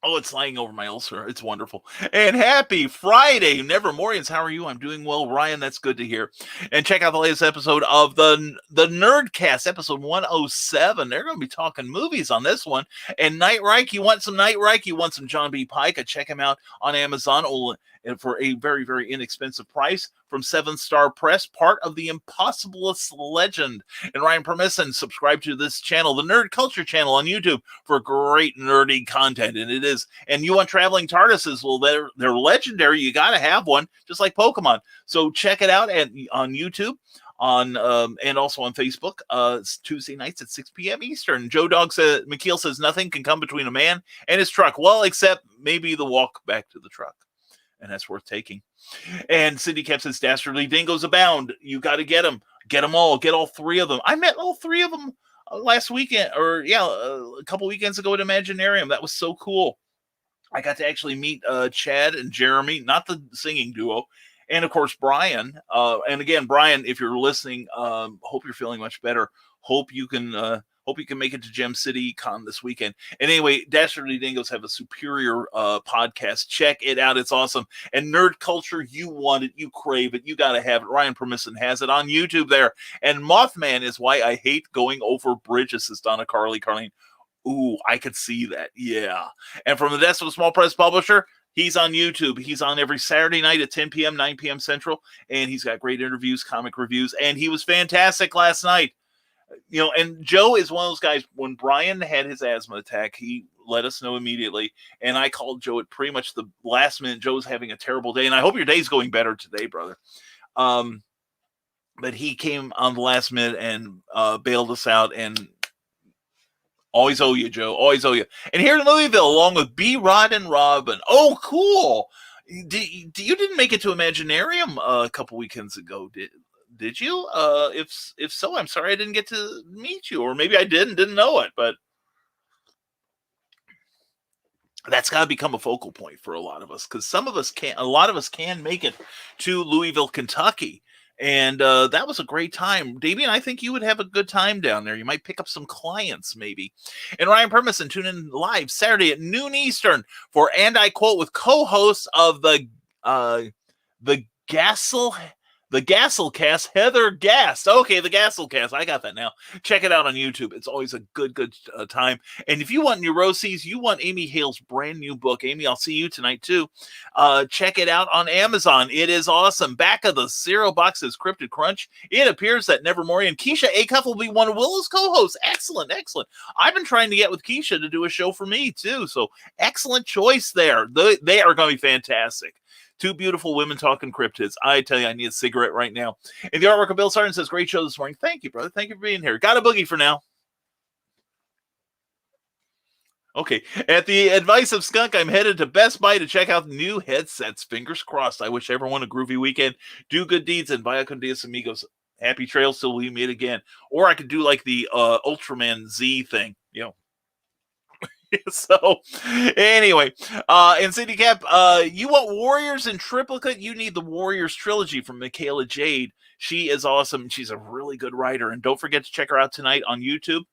Oh, it's lying over my ulcer. It's wonderful. And happy Friday, Nevermorians. How are you? I'm doing well, Ryan. That's good to hear. And check out the latest episode of the Nerdcast, episode 107. They're going to be talking movies on this one. And Night Reich, you want some Night Reich? You want some John B. Pike? Check him out on Amazon for a very, very inexpensive price from 7-Star Press, part of the Impossibilist Legend. And Ryan Permisson, subscribe to this channel, the Nerd Culture channel on YouTube, for great nerdy content. And it is. And you want traveling TARDISes? Well, they're legendary. You got to have one, just like Pokemon. So check it out on YouTube. And also on Facebook, it's Tuesday nights at 6 p.m. Eastern. Joe Dog says, McKeel says, nothing can come between a man and his truck. Well, except maybe the walk back to the truck. And that's worth taking. And Cindy Kep says, dastardly dingoes abound. You got to get them. Get them all. Get all 3 of them. I met all 3 of them last weekend, a couple weekends ago at Imaginarium. That was so cool. I got to actually meet Chad and Jeremy, not the singing duo, and of course Brian. And again, Brian, if you're listening, hope you're feeling much better. Hope you can make it to Gem City Con this weekend. And anyway, Dastardly Dingoes have a superior podcast. Check it out. It's awesome. And Nerd Culture, you want it. You crave it. You got to have it. Ryan Permisson has it on YouTube there. And Mothman is why I hate going over bridges, says Donna Carlene. Ooh, I could see that. Yeah. And from the desk of a small press publisher, he's on YouTube. He's on every Saturday night at 10 p.m., 9 p.m. Central. And he's got great interviews, comic reviews. And he was fantastic last night. And Joe is one of those guys, when Brian had his asthma attack, he let us know immediately. And I called Joe at pretty much the last minute. Joe's having a terrible day. And I hope your day's going better today, brother. But he came on the last minute and bailed us out. And always owe you, Joe. Always owe you. And here in Louisville, along with B-Rod and Robin. Oh, cool. You didn't make it to Imaginarium a couple weekends ago, did you? If so, I'm sorry I didn't get to meet you, or maybe I didn't know it, but that's got to become a focal point for a lot of us, because a lot of us can make it to Louisville, Kentucky. And that was a great time. Damian, I think you would have a good time down there. You might pick up some clients, maybe. And Ryan Permisson, tune in live Saturday at noon Eastern for, and I quote, with co-hosts of the Gasselcast, Heather Gast. Okay, the Gasselcast. I got that now. Check it out on YouTube. It's always a good time. And if you want neuroses, you want Amy Hale's brand new book. Amy, I'll see you tonight too. Check it out on Amazon. It is awesome. Back of the cereal box is Cryptid Crunch. It appears that Nevermorian Keisha Acuff will be one of Willow's co-hosts. Excellent. I've been trying to get with Keisha to do a show for me too. So excellent choice there. They are going to be fantastic. 2 beautiful women talking cryptids. I tell you, I need a cigarette right now. And the artwork of Bill Sargent says, great show this morning. Thank you, brother. Thank you for being here. Got a boogie for now. Okay. At the advice of Skunk, I'm headed to Best Buy to check out new headsets. Fingers crossed. I wish everyone a groovy weekend. Do good deeds and vaya con Dios amigos. Happy trails till we meet again. Or I could do like the Ultraman Z thing. So, anyway, and Cindy Cap, you want Warriors in triplicate? You need the Warriors trilogy from Michaela Jade. She is awesome. She's a really good writer. And don't forget to check her out tonight on YouTube.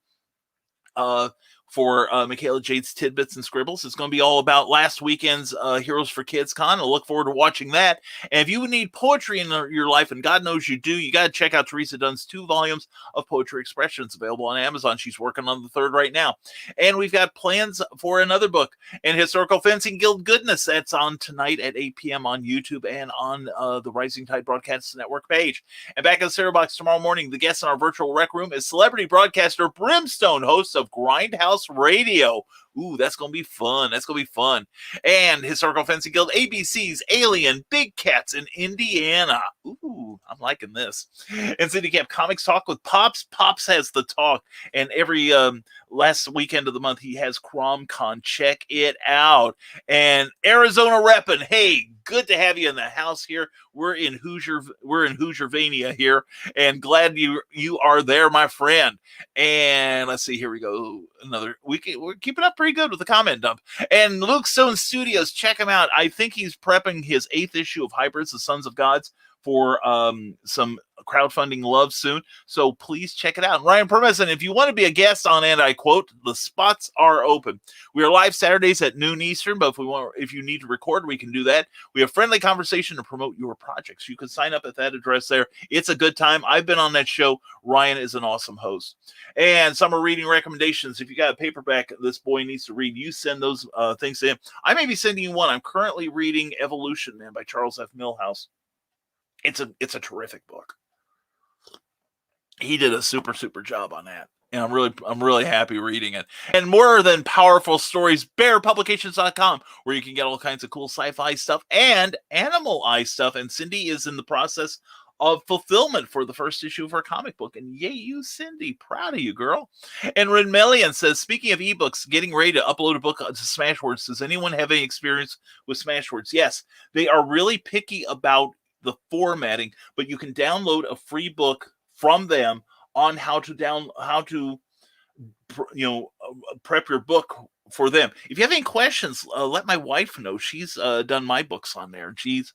For Michaela Jade's Tidbits and Scribbles. It's going to be all about last weekend's Heroes for Kids Con. I look forward to watching that. And if you need poetry in your life, and God knows you do, you got to check out Teresa Dunn's 2 volumes of Poetry Expressions available on Amazon. She's working on the 3rd right now. And we've got plans for another book, and Historical Fencing Guild Goodness. That's on tonight at 8 p.m. on YouTube and on the Rising Tide Broadcast Network page. And back in the Cereal Box tomorrow morning, the guest in our virtual rec room is celebrity broadcaster Brimstone, host of Grindhouse Radio. Ooh, that's going to be fun. That's going to be fun. And Historical Fencing Guild, ABC's Alien, Big Cats in Indiana. Ooh, I'm liking this. And Cindy Cap Comics Talk with Pops. Pops has the talk. And every last weekend of the month, he has CromCon. Check it out. And Arizona reppin'. Hey, good to have you in the house here. We're in Hoosiervania here, and glad you are there, my friend. And let's see, here we go. We're keeping up pretty good with the comment dump. And Luke Stone Studios, check him out. I think he's prepping his 8th issue of Hybrids, the Sons of Gods, for some crowdfunding love soon. So please check it out. And Ryan Permison, if you want to be a guest on And I Quote, the spots are open. We are live Saturdays at noon Eastern, but if you need to record, we can do that. We have friendly conversation to promote your projects. You can sign up at that address there. It's a good time. I've been on that show. Ryan is an awesome host. And summer reading recommendations. If you got a paperback this boy needs to read, you send those things to him. I may be sending you one. I'm currently reading Evolution Man by Charles F. Milhouse. It's a terrific book. He did a super job on that. And I'm really happy reading it. And More Than Powerful Stories, bearpublications.com, where you can get all kinds of cool sci-fi stuff and Animal Eye stuff. And Cindy is in the process of fulfillment for the first issue of her comic book. And yay, you, Cindy. Proud of you, girl. And Renmelian says, speaking of ebooks, getting ready to upload a book to Smashwords. Does anyone have any experience with Smashwords? Yes, they are really picky about the formatting, but you can download a free book from them on how to prep your book for them. If you have any questions, let my wife know. She's done my books on there. She's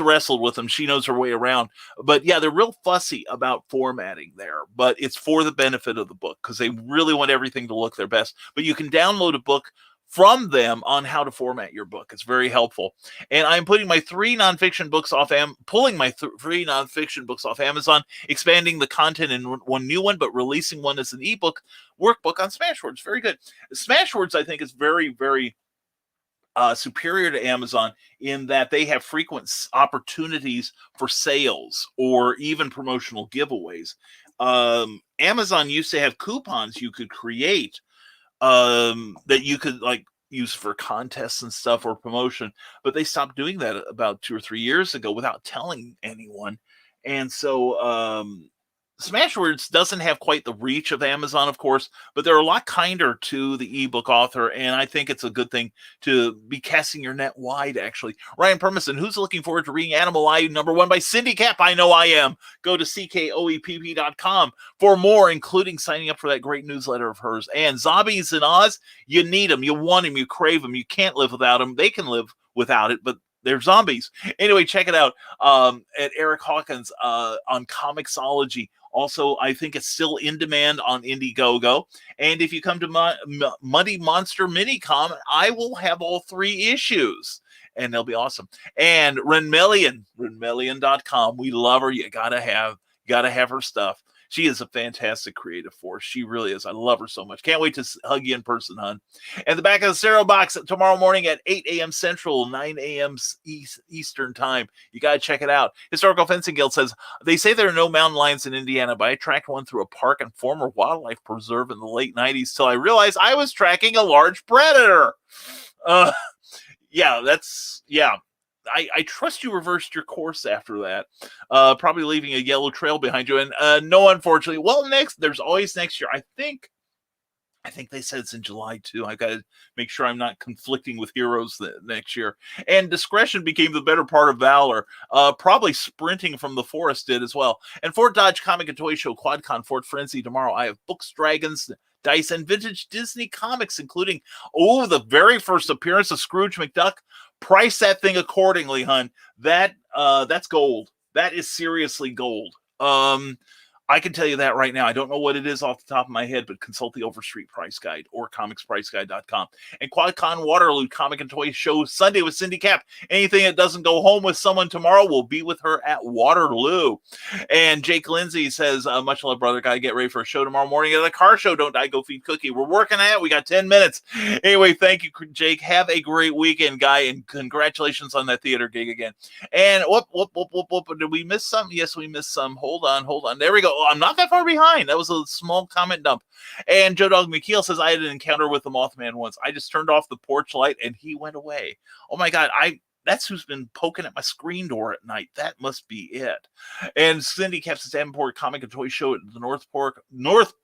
wrestled with them. She knows her way around. But yeah, they're real fussy about formatting there, but it's for the benefit of the book because they really want everything to look their best. But you can download a book from them on how to format your book. It's very helpful. And I'm putting my 3 nonfiction books off pulling my 3 nonfiction books off Amazon, expanding the content in one new one, but releasing one as an ebook workbook on Smashwords. Very good. Smashwords, I think, is very, very superior to Amazon in that they have frequent opportunities for sales or even promotional giveaways. Amazon used to have coupons you could create that you could use for contests and stuff or promotion, but they stopped doing that about 2 or 3 years ago without telling anyone. And so Smashwords doesn't have quite the reach of Amazon, of course, but they're a lot kinder to the ebook author, and I think it's a good thing to be casting your net wide, actually. Ryan Permison, who's looking forward to reading Animal Eye #1 by Cindy Cap? I know I am. Go to CKOEPP.com for more, including signing up for that great newsletter of hers. And Zombies in Oz, you need them, you want them, you crave them, you can't live without them. They can live without it, but they're zombies. Anyway, check it out at Eric Hawkins on Comixology. Also, I think it's still in demand on Indiegogo. And if you come to Muddy Monster Minicom, I will have all 3 issues. And they'll be awesome. And Renmelian.com. We love her. You gotta have her stuff. She is a fantastic creative force. She really is. I love her so much. Can't wait to hug you in person, hon. And the back of the cereal box tomorrow morning at 8 a.m. Central, 9 a.m. Eastern time. You got to check it out. Historical Fencing Guild says, they say there are no mountain lions in Indiana, but I tracked one through a park and former wildlife preserve in the late 90s till I realized I was tracking a large predator. I trust you reversed your course after that, probably leaving a yellow trail behind you. And no, unfortunately. Well, there's always next year. I think they said it's in July too. I got to make sure I'm not conflicting with heroes next year. And discretion became the better part of valor. Probably sprinting from the forest did as well. And Fort Dodge Comic and Toy Show, QuadCon, Fort Frenzy tomorrow. I have Books, Dragons, Dice, and vintage Disney comics, including, the very first appearance of Scrooge McDuck. Price that thing accordingly, hun. That's gold. That is seriously gold. I can tell you that right now. I don't know what it is off the top of my head, but consult the Overstreet Price Guide or comicspriceguide.com. And QuadCon Waterloo Comic and Toy Show Sunday with Cindy Cap. Anything that doesn't go home with someone tomorrow will be with her at Waterloo. And Jake Lindsay says, much love, brother. Gotta get ready for a show tomorrow morning at the car show. Don't die, go feed Cookie. We're working at it. We got 10 minutes. Anyway, thank you, Jake. Have a great weekend, guy, and congratulations on that theater gig again. And whoop. Did we miss some? Yes, we missed some. Hold on. There we go. I'm not that far behind. That was a small comment dump. And Joe Dog McKeel says, I had an encounter with the Mothman once. I just turned off the porch light and he went away. Oh my God. That's who's been poking at my screen door at night. That must be it. And Cindy Cap's Davenport Comic and Toy Show at the North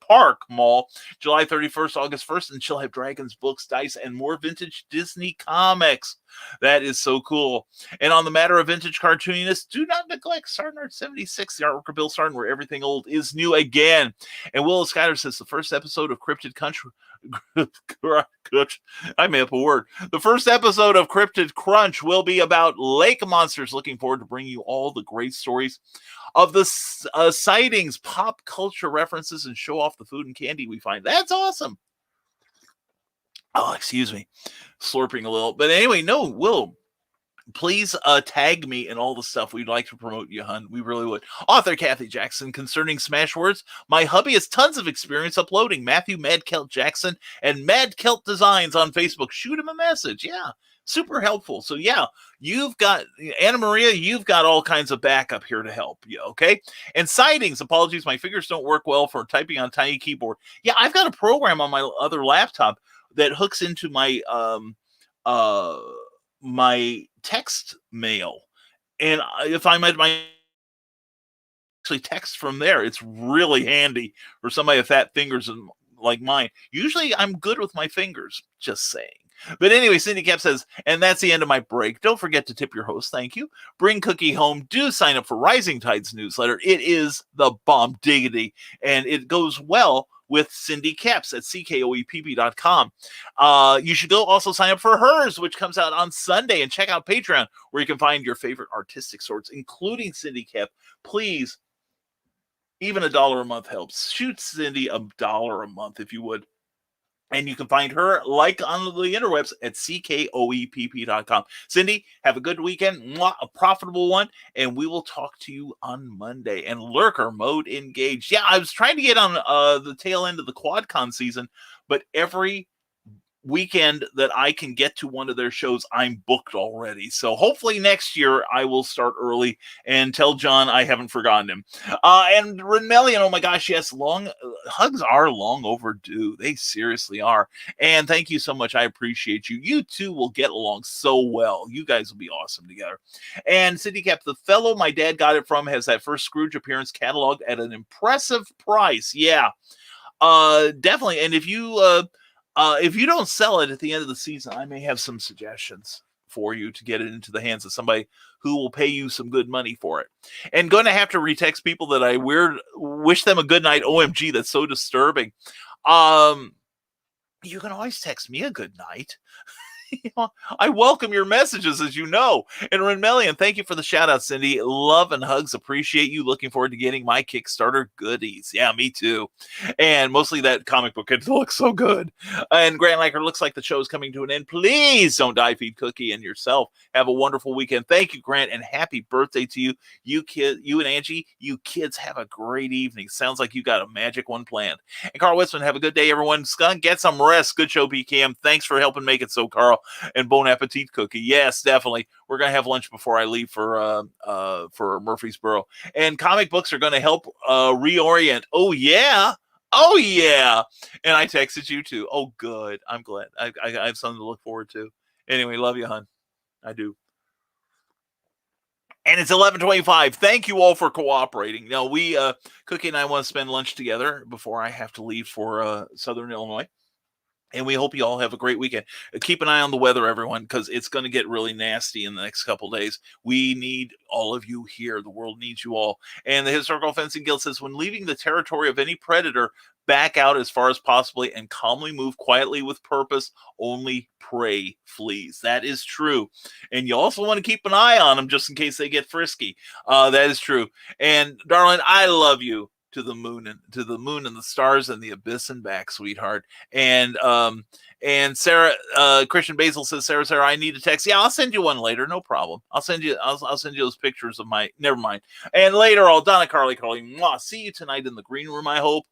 Park Mall, July 31st, August 1st, and she'll have dragons, books, dice, and more vintage Disney comics. That is so cool. And on the matter of vintage cartoonists, do not neglect Sartin Art 76, the artwork of Bill Sartin, where everything old is new again. And Willa Skyler says the first episode of Cryptid Country. I made up a word. The first episode of Cryptid Crunch will be about lake monsters. Looking forward to bringing you all the great stories of the sightings, pop culture references, and show off the food and candy we find. That's awesome. Oh, excuse me. Slurping a little. But anyway, no, Will, please tag me in all the stuff. We'd like to promote you, hun. We really would. Author Kathy Jackson concerning Smashwords. My hubby has tons of experience uploading. Matthew Mad Celt Jackson and Mad Celt Designs on Facebook. Shoot him a message. Yeah, super helpful. So yeah, you've got Anna Maria. You've got all kinds of backup here to help you. Okay. And sightings. Apologies, my fingers don't work well for typing on a tiny keyboard. Yeah, I've got a program on my other laptop that hooks into my my text mail, and if I'm at my actually text from there, it's really handy for somebody with fat fingers like mine. Usually I'm good with my fingers, just saying. But anyway, Cindy Cap says, and that's the end of my break. Don't forget to tip your host. Thank you. Bring Cookie home. Do sign up for Rising Tides newsletter. It is the bomb diggity, and it goes well with Cindy Caps at CKOEPP.com. You should go also sign up for hers, which comes out on Sunday, and check out Patreon, where you can find your favorite artistic sorts, including Cindy Cap. Please, even $1 a month helps. Shoot Cindy $1 a month if you would. And you can find her, like on the interwebs, at CKOEPP.com. Cindy, have a good weekend, a profitable one, and we will talk to you on Monday. And Lurker Mode engaged. Yeah, I was trying to get on the tail end of the QuadCon season, but every weekend that I can get to one of their shows, I'm booked already. So hopefully next year I will start early and tell John I haven't forgotten him. And Renmelian, oh my gosh, yes, hugs are long overdue. They seriously are. And thank you so much. I appreciate you. You two will get along so well. You guys will be awesome together. And Cindy Cap, the fellow my dad got it from, has that first Scrooge appearance cataloged at an impressive price. Yeah, definitely. And if you don't sell it at the end of the season, I may have some suggestions for you to get it into the hands of somebody who will pay you some good money for it. And going to have to retext people that I wish them a good night. OMG, that's so disturbing. You can always text me a good night. I welcome your messages, as you know. And Renmelian, thank you for the shout out, Cindy. Love and hugs. Appreciate you. Looking forward to getting my Kickstarter goodies. Yeah, me too. And mostly that comic book. It looks so good. And Grant Lacker, looks like the show is coming to an end. Please don't die, feed Cookie and yourself. Have a wonderful weekend. Thank you, Grant, and happy birthday to you. You and Angie, you kids have a great evening. Sounds like you got a magic one planned. And Carl Witzman, have a good day, everyone. Skunk, get some rest. Good show, BKM. Thanks for helping make it so, Carl. And bon appetit, Cookie. Yes, definitely. We're gonna have lunch before I leave for Murphysboro. And comic books are gonna help reorient. Oh yeah. And I texted you too. Oh good. I'm glad. I have something to look forward to. Anyway, love you, hon. I do. And it's 11:25. Thank you all for cooperating. Now Cookie and I want to spend lunch together before I have to leave for Southern Illinois. And we hope you all have a great weekend. Keep an eye on the weather, everyone, because it's going to get really nasty in the next couple of days. We need all of you here. The world needs you all. And the Historical Fencing Guild says, when leaving the territory of any predator, back out as far as possible and calmly move quietly with purpose. Only prey flees. That is true. And you also want to keep an eye on them just in case they get frisky. That is true. And darling, I love you. To the moon and the stars and the abyss and back, sweetheart. And Sarah, Christian Basil says, Sarah, I need a text. Yeah, I'll send you one later. No problem. I'll send you those pictures of my, never mind. And later, Donna, Carly, mwah, see you tonight in the green room, I hope.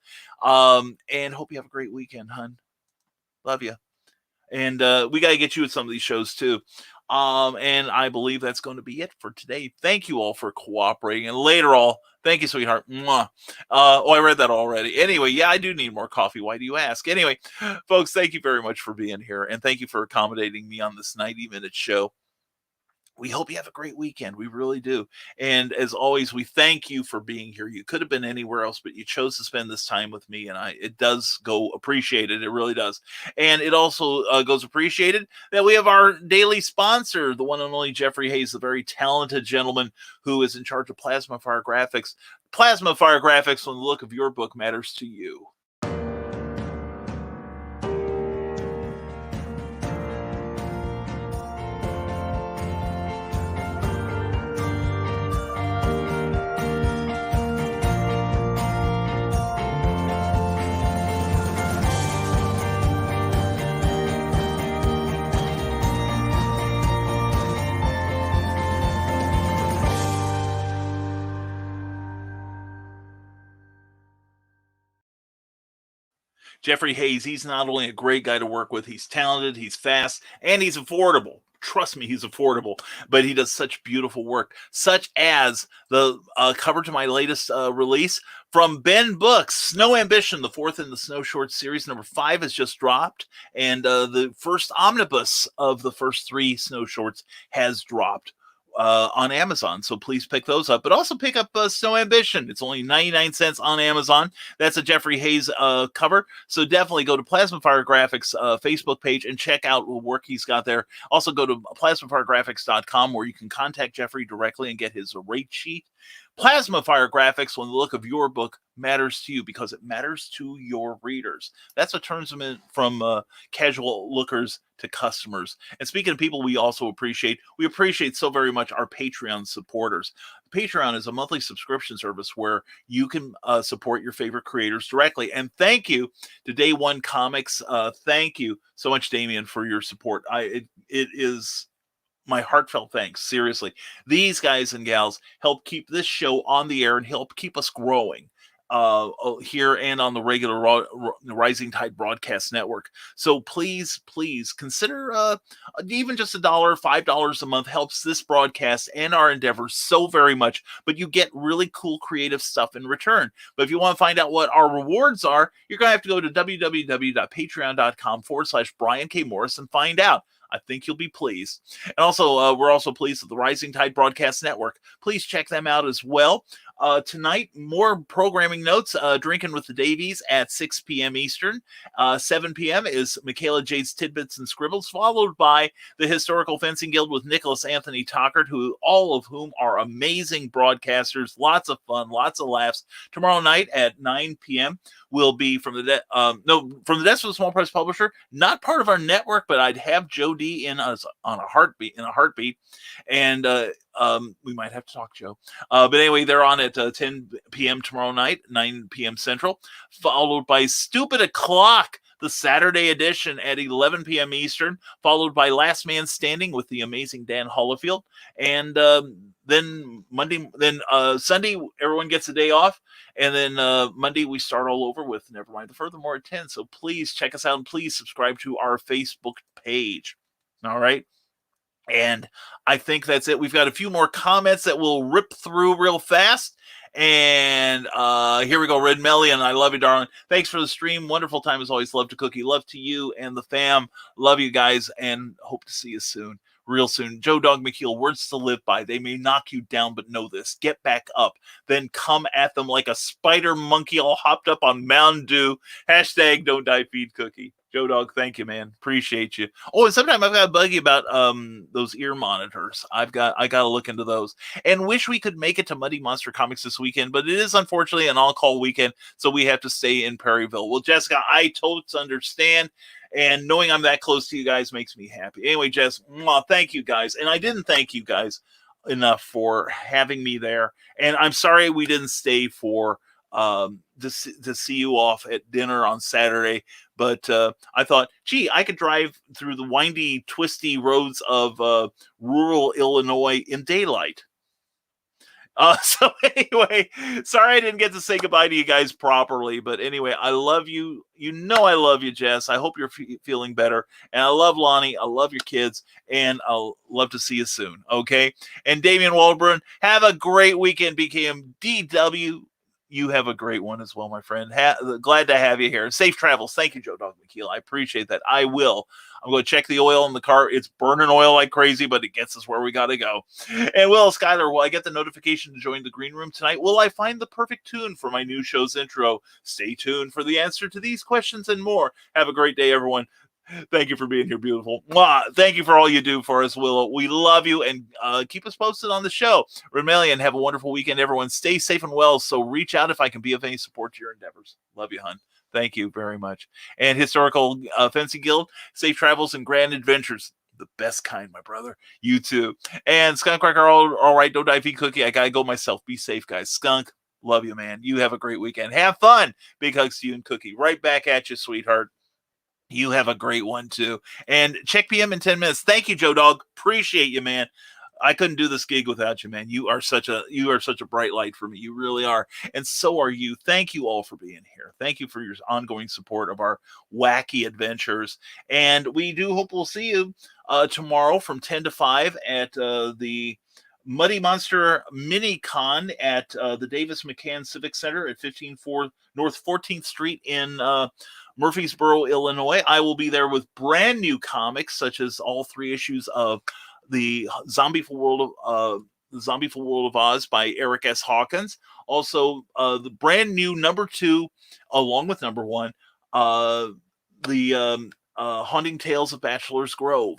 And hope you have a great weekend, hun. Love you. And we got to get you at some of these shows too. And I believe that's going to be it for today. Thank you all for cooperating. And later all, thank you, sweetheart. Mwah. I read that already. Anyway, yeah, I do need more coffee. Why do you ask? Anyway, folks, thank you very much for being here. And thank you for accommodating me on this 90-minute show. We hope you have a great weekend. We really do. And as always, we thank you for being here. You could have been anywhere else, but you chose to spend this time with me. And it does go appreciated. It really does. And it also goes appreciated that we have our daily sponsor, the one and only Jeffrey Hayes, the very talented gentleman who is in charge of Plasma Fire Graphics. Plasma Fire Graphics, when the look of your book matters to you. Jeffrey Hayes, he's not only a great guy to work with, he's talented, he's fast, and he's affordable. Trust me, he's affordable, but he does such beautiful work, such as the cover to my latest release from Ben Books, Snow Ambition, the fourth in the Snow Short series. Number 5 has just dropped, and the first omnibus of the first 3 Snow Shorts has dropped on Amazon. So please pick those up, but also pick up Snow Ambition. It's only 99 cents on Amazon. That's a Jeffrey Hayes cover. So definitely go to Plasma Fire Graphics Facebook page and check out the work he's got there. Also go to plasmafiregraphics.com where you can contact Jeffrey directly and get his rate sheet. Plasma Fire Graphics, when the look of your book matters to you, because it matters to your readers. That's what turns them in from casual lookers to customers. And speaking of people we also appreciate, we appreciate so very much our Patreon supporters. Patreon is a monthly subscription service where you can support your favorite creators directly. And thank you to Day One Comics. Thank you so much, Damien, for your support. It is my heartfelt thanks. Seriously, these guys and gals help keep this show on the air and help keep us growing here and on the regular Rising Tide Broadcast Network. So please consider even just $1, $5 a month helps this broadcast and our endeavors so very much, but you get really cool creative stuff in return. But if you want to find out what our rewards are, you're going to have to go to www.patreon.com/Brian K. Morris and find out. I think you'll be pleased. And also, we're also pleased with the Rising Tide Broadcast Network. Please check them out as well. Tonight, more programming notes. Drinking with the Davies at 6 p.m. Eastern. 7 p.m. is Michaela Jade's Tidbits and Scribbles, followed by the Historical Fencing Guild with Nicholas Anthony Tockert, all of whom are amazing broadcasters. Lots of fun, lots of laughs. Tomorrow night at 9 p.m. will be from the desk of the Small Press Publisher. Not part of our network, but I'd have Joe D in us on a heartbeat. And we might have to talk, Joe. But anyway, they're on at 10 p.m. tomorrow night, 9 p.m. Central, followed by Stupid O'Clock, the Saturday edition at 11 p.m. Eastern, followed by Last Man Standing with the amazing Dan Hollifield. And then Sunday, everyone gets a day off. And then Monday, we start all over with Nevermind the Furthermore at 10. So please check us out and please subscribe to our Facebook page. All right. And I think that's it. We've got a few more comments that we'll rip through real fast. And here we go. Red Mellion, I love you, darling. Thanks for the stream. Wonderful time as always. Love to Cookie. Love to you and the fam. Love you guys and hope to see you soon. Real soon. Joe Dog McKeel, words to live by. They may knock you down, but know this. Get back up. Then come at them like a spider monkey all hopped up on Mountain Dew. # Don't Die Feed Cookie. Joe Dog, thank you, man. Appreciate you. Oh, and sometime I've got to bug you about those ear monitors. I got to look into those. And wish we could make it to Muddy Monster Comics this weekend, but it is unfortunately an all-call weekend, so we have to stay in Perryville. Well, Jessica, I totally understand, and knowing I'm that close to you guys makes me happy. Anyway, Jess, thank you guys. And I didn't thank you guys enough for having me there. And I'm sorry we didn't stay for to see you off at dinner on Saturday. But I thought, gee, I could drive through the windy, twisty roads of rural Illinois in daylight. So anyway, sorry I didn't get to say goodbye to you guys properly. But anyway, I love you. You know I love you, Jess. I hope you're feeling better. And I love Lonnie. I love your kids. And I'll love to see you soon. Okay? And Damian Waldron, have a great weekend, BKM DW. You have a great one as well, my friend. Glad to have you here. Safe travels. Thank you, Joe Dog McKeel. I appreciate that. I will. I'm going to check the oil in the car. It's burning oil like crazy, but it gets us where we got to go. And Will Schuyler, will I get the notification to join the green room tonight? Will I find the perfect tune for my new show's intro? Stay tuned for the answer to these questions and more. Have a great day, everyone. Thank you for being here, beautiful. Thank you for all you do for us, Willow. We love you, and keep us posted on the show. Remelian, have a wonderful weekend, everyone. Stay safe and well, so reach out if I can be of any support to your endeavors. Love you, hon. Thank you very much. And Historical Fencing Guild, safe travels and grand adventures. The best kind, my brother. You too. And Skunkcracker, all right, don't die, feed cookie. I got to go myself. Be safe, guys. Skunk, love you, man. You have a great weekend. Have fun. Big hugs to you and Cookie. Right back at you, sweetheart. You have a great one, too. And check PM in 10 minutes. Thank you, Joe Dog. Appreciate you, man. I couldn't do this gig without you, man. You are such a bright light for me. You really are. And so are you. Thank you all for being here. Thank you for your ongoing support of our wacky adventures. And we do hope we'll see you tomorrow from 10 to 5 at the Muddy Monster Mini Con at the Davis McCann Civic Center at 154 North 14th Street in Murphysboro, Illinois. I will be there with brand new comics, such as all 3 issues of the Zombieful World of Oz by Eric S. Hawkins. Also, the brand new number 2, along with number 1, the Haunting Tales of Bachelors Grove.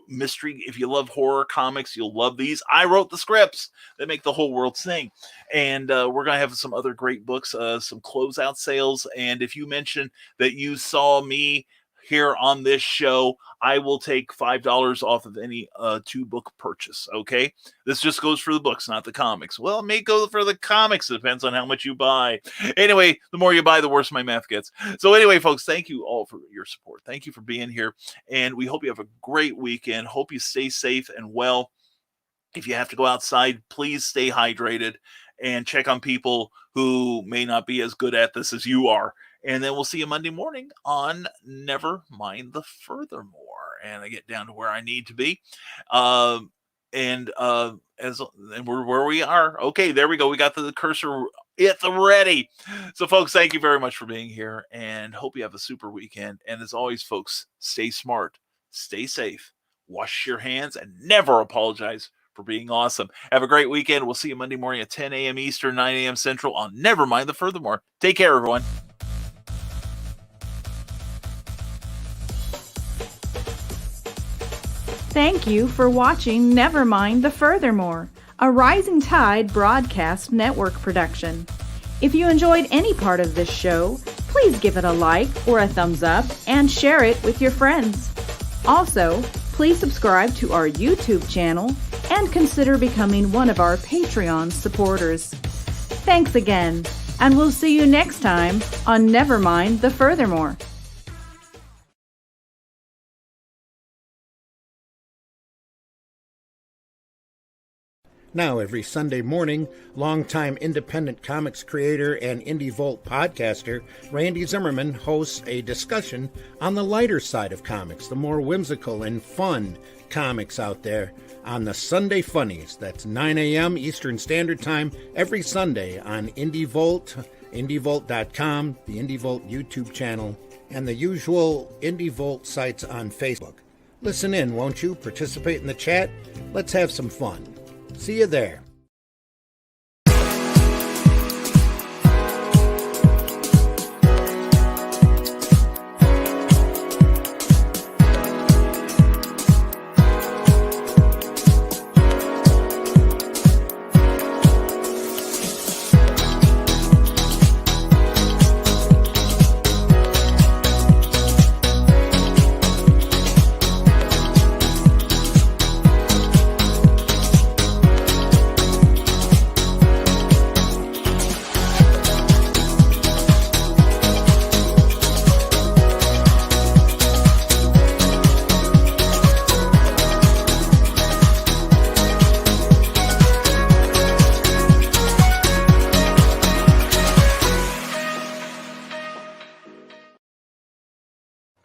Mystery. If you love horror comics, you'll love these. I wrote the scripts that make the whole world sing. And we're going to have some other great books, some closeout sales. And if you mention that you saw me here on this show, I will take $5 off of any 2-book purchase. Okay, this just goes for the books, not the comics. Well, it may go for the comics. It depends on how much you buy. Anyway, the more you buy, the worse my math gets. So anyway, folks, thank you all for your support. Thank you for being here, and we hope you have a great weekend. Hope you stay safe and well. If you have to go outside, please stay hydrated and check on people who may not be as good at this as you are. And then we'll see you Monday morning on Nevermind the Furthermore. And I get down to where I need to be. And we're where we are. Okay, there we go. We got the cursor at the ready. So, folks, thank you very much for being here. And hope you have a super weekend. And as always, folks, stay smart, stay safe, wash your hands, and never apologize for being awesome. Have a great weekend. We'll see you Monday morning at 10 a.m. Eastern, 9 a.m. Central on Nevermind the Furthermore. Take care, everyone. Thank you for watching Nevermind the Furthermore, a Rising Tide Broadcast Network production. If you enjoyed any part of this show, please give it a like or a thumbs up and share it with your friends. Also, please subscribe to our YouTube channel and consider becoming one of our Patreon supporters. Thanks again, and we'll see you next time on Nevermind the Furthermore. Now, every Sunday morning, longtime independent comics creator and Indie Volt podcaster Randy Zimmerman hosts a discussion on the lighter side of comics, the more whimsical and fun comics out there on the Sunday Funnies. That's 9 a.m. Eastern Standard Time every Sunday on Indie Volt, indievolt.com, the Indie Volt YouTube channel, and the usual Indie Volt sites on Facebook. Listen in, won't you? Participate in the chat. Let's have some fun. See you there.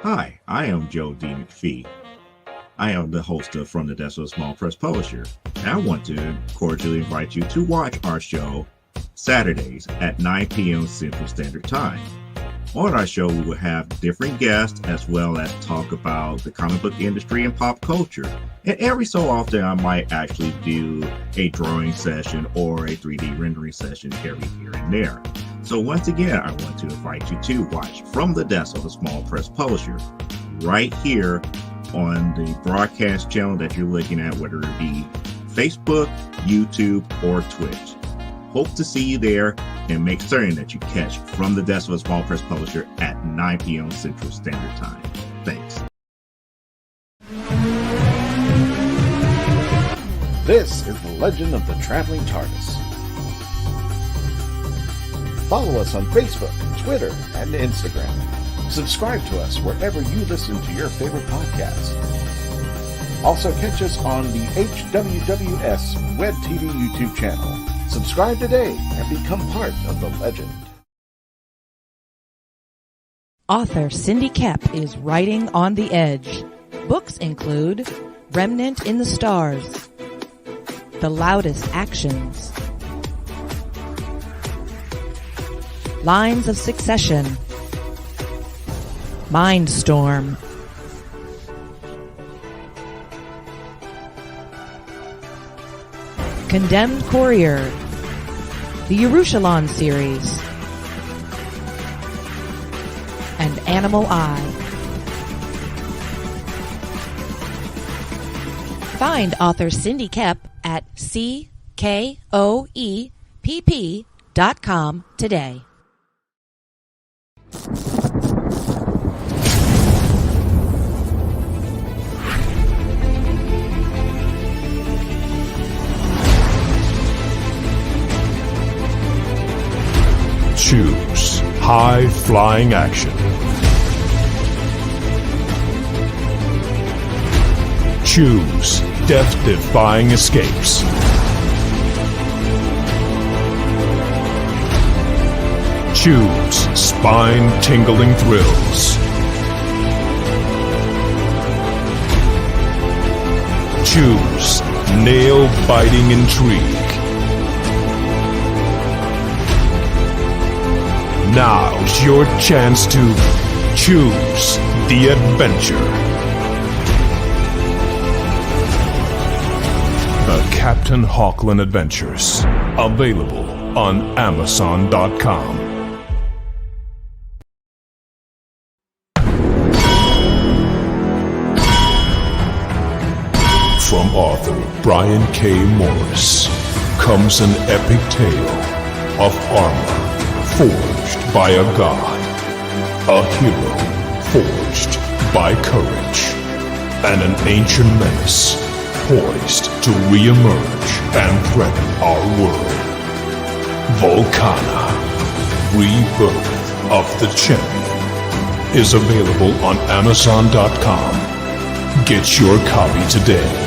Hi, I am Joe D. McPhee. I am the host of From the Desk of a Small Press Publisher, and I want to cordially invite you to watch our show Saturdays at 9 p.m. Central Standard Time. On our show, we will have different guests as well as talk about the comic book industry and pop culture. And every so often, I might actually do a drawing session or a 3D rendering session every here and there. So once again, I want to invite you to watch From the Desk of a Small Press Publisher right here on the broadcast channel that you're looking at, whether it be Facebook, YouTube, or Twitch. Hope to see you there, and make certain that you catch From the Desk of a Small Press Publisher at 9 p.m. Central Standard Time. Thanks. This is the Legend of the Traveling TARDIS. Follow us on Facebook, Twitter, and Instagram. Subscribe to us wherever you listen to your favorite podcasts. Also catch us on the HWWS Web TV YouTube channel. Subscribe today and become part of the legend. Author Cindy Kep is writing on the edge. Books include Remnant in the Stars, The Loudest Actions, Lines of Succession, Mindstorm, Condemned Courier, the Yerushalayim series, and Animal Eye. Find author Cindy Kep at CKOEPP.com today. Choose high-flying action. Choose death-defying escapes. Choose spine-tingling thrills. Choose nail-biting intrigue. Now's your chance to choose the adventure. The Captain Hawkland Adventures. Available on Amazon.com. From author Brian K. Morris comes an epic tale of armor forged by a god, a hero forged by courage, and an ancient menace poised to re-emerge and threaten our world. Volcana, Rebirth of the Champion, is available on Amazon.com. Get your copy today.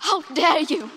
How dare you!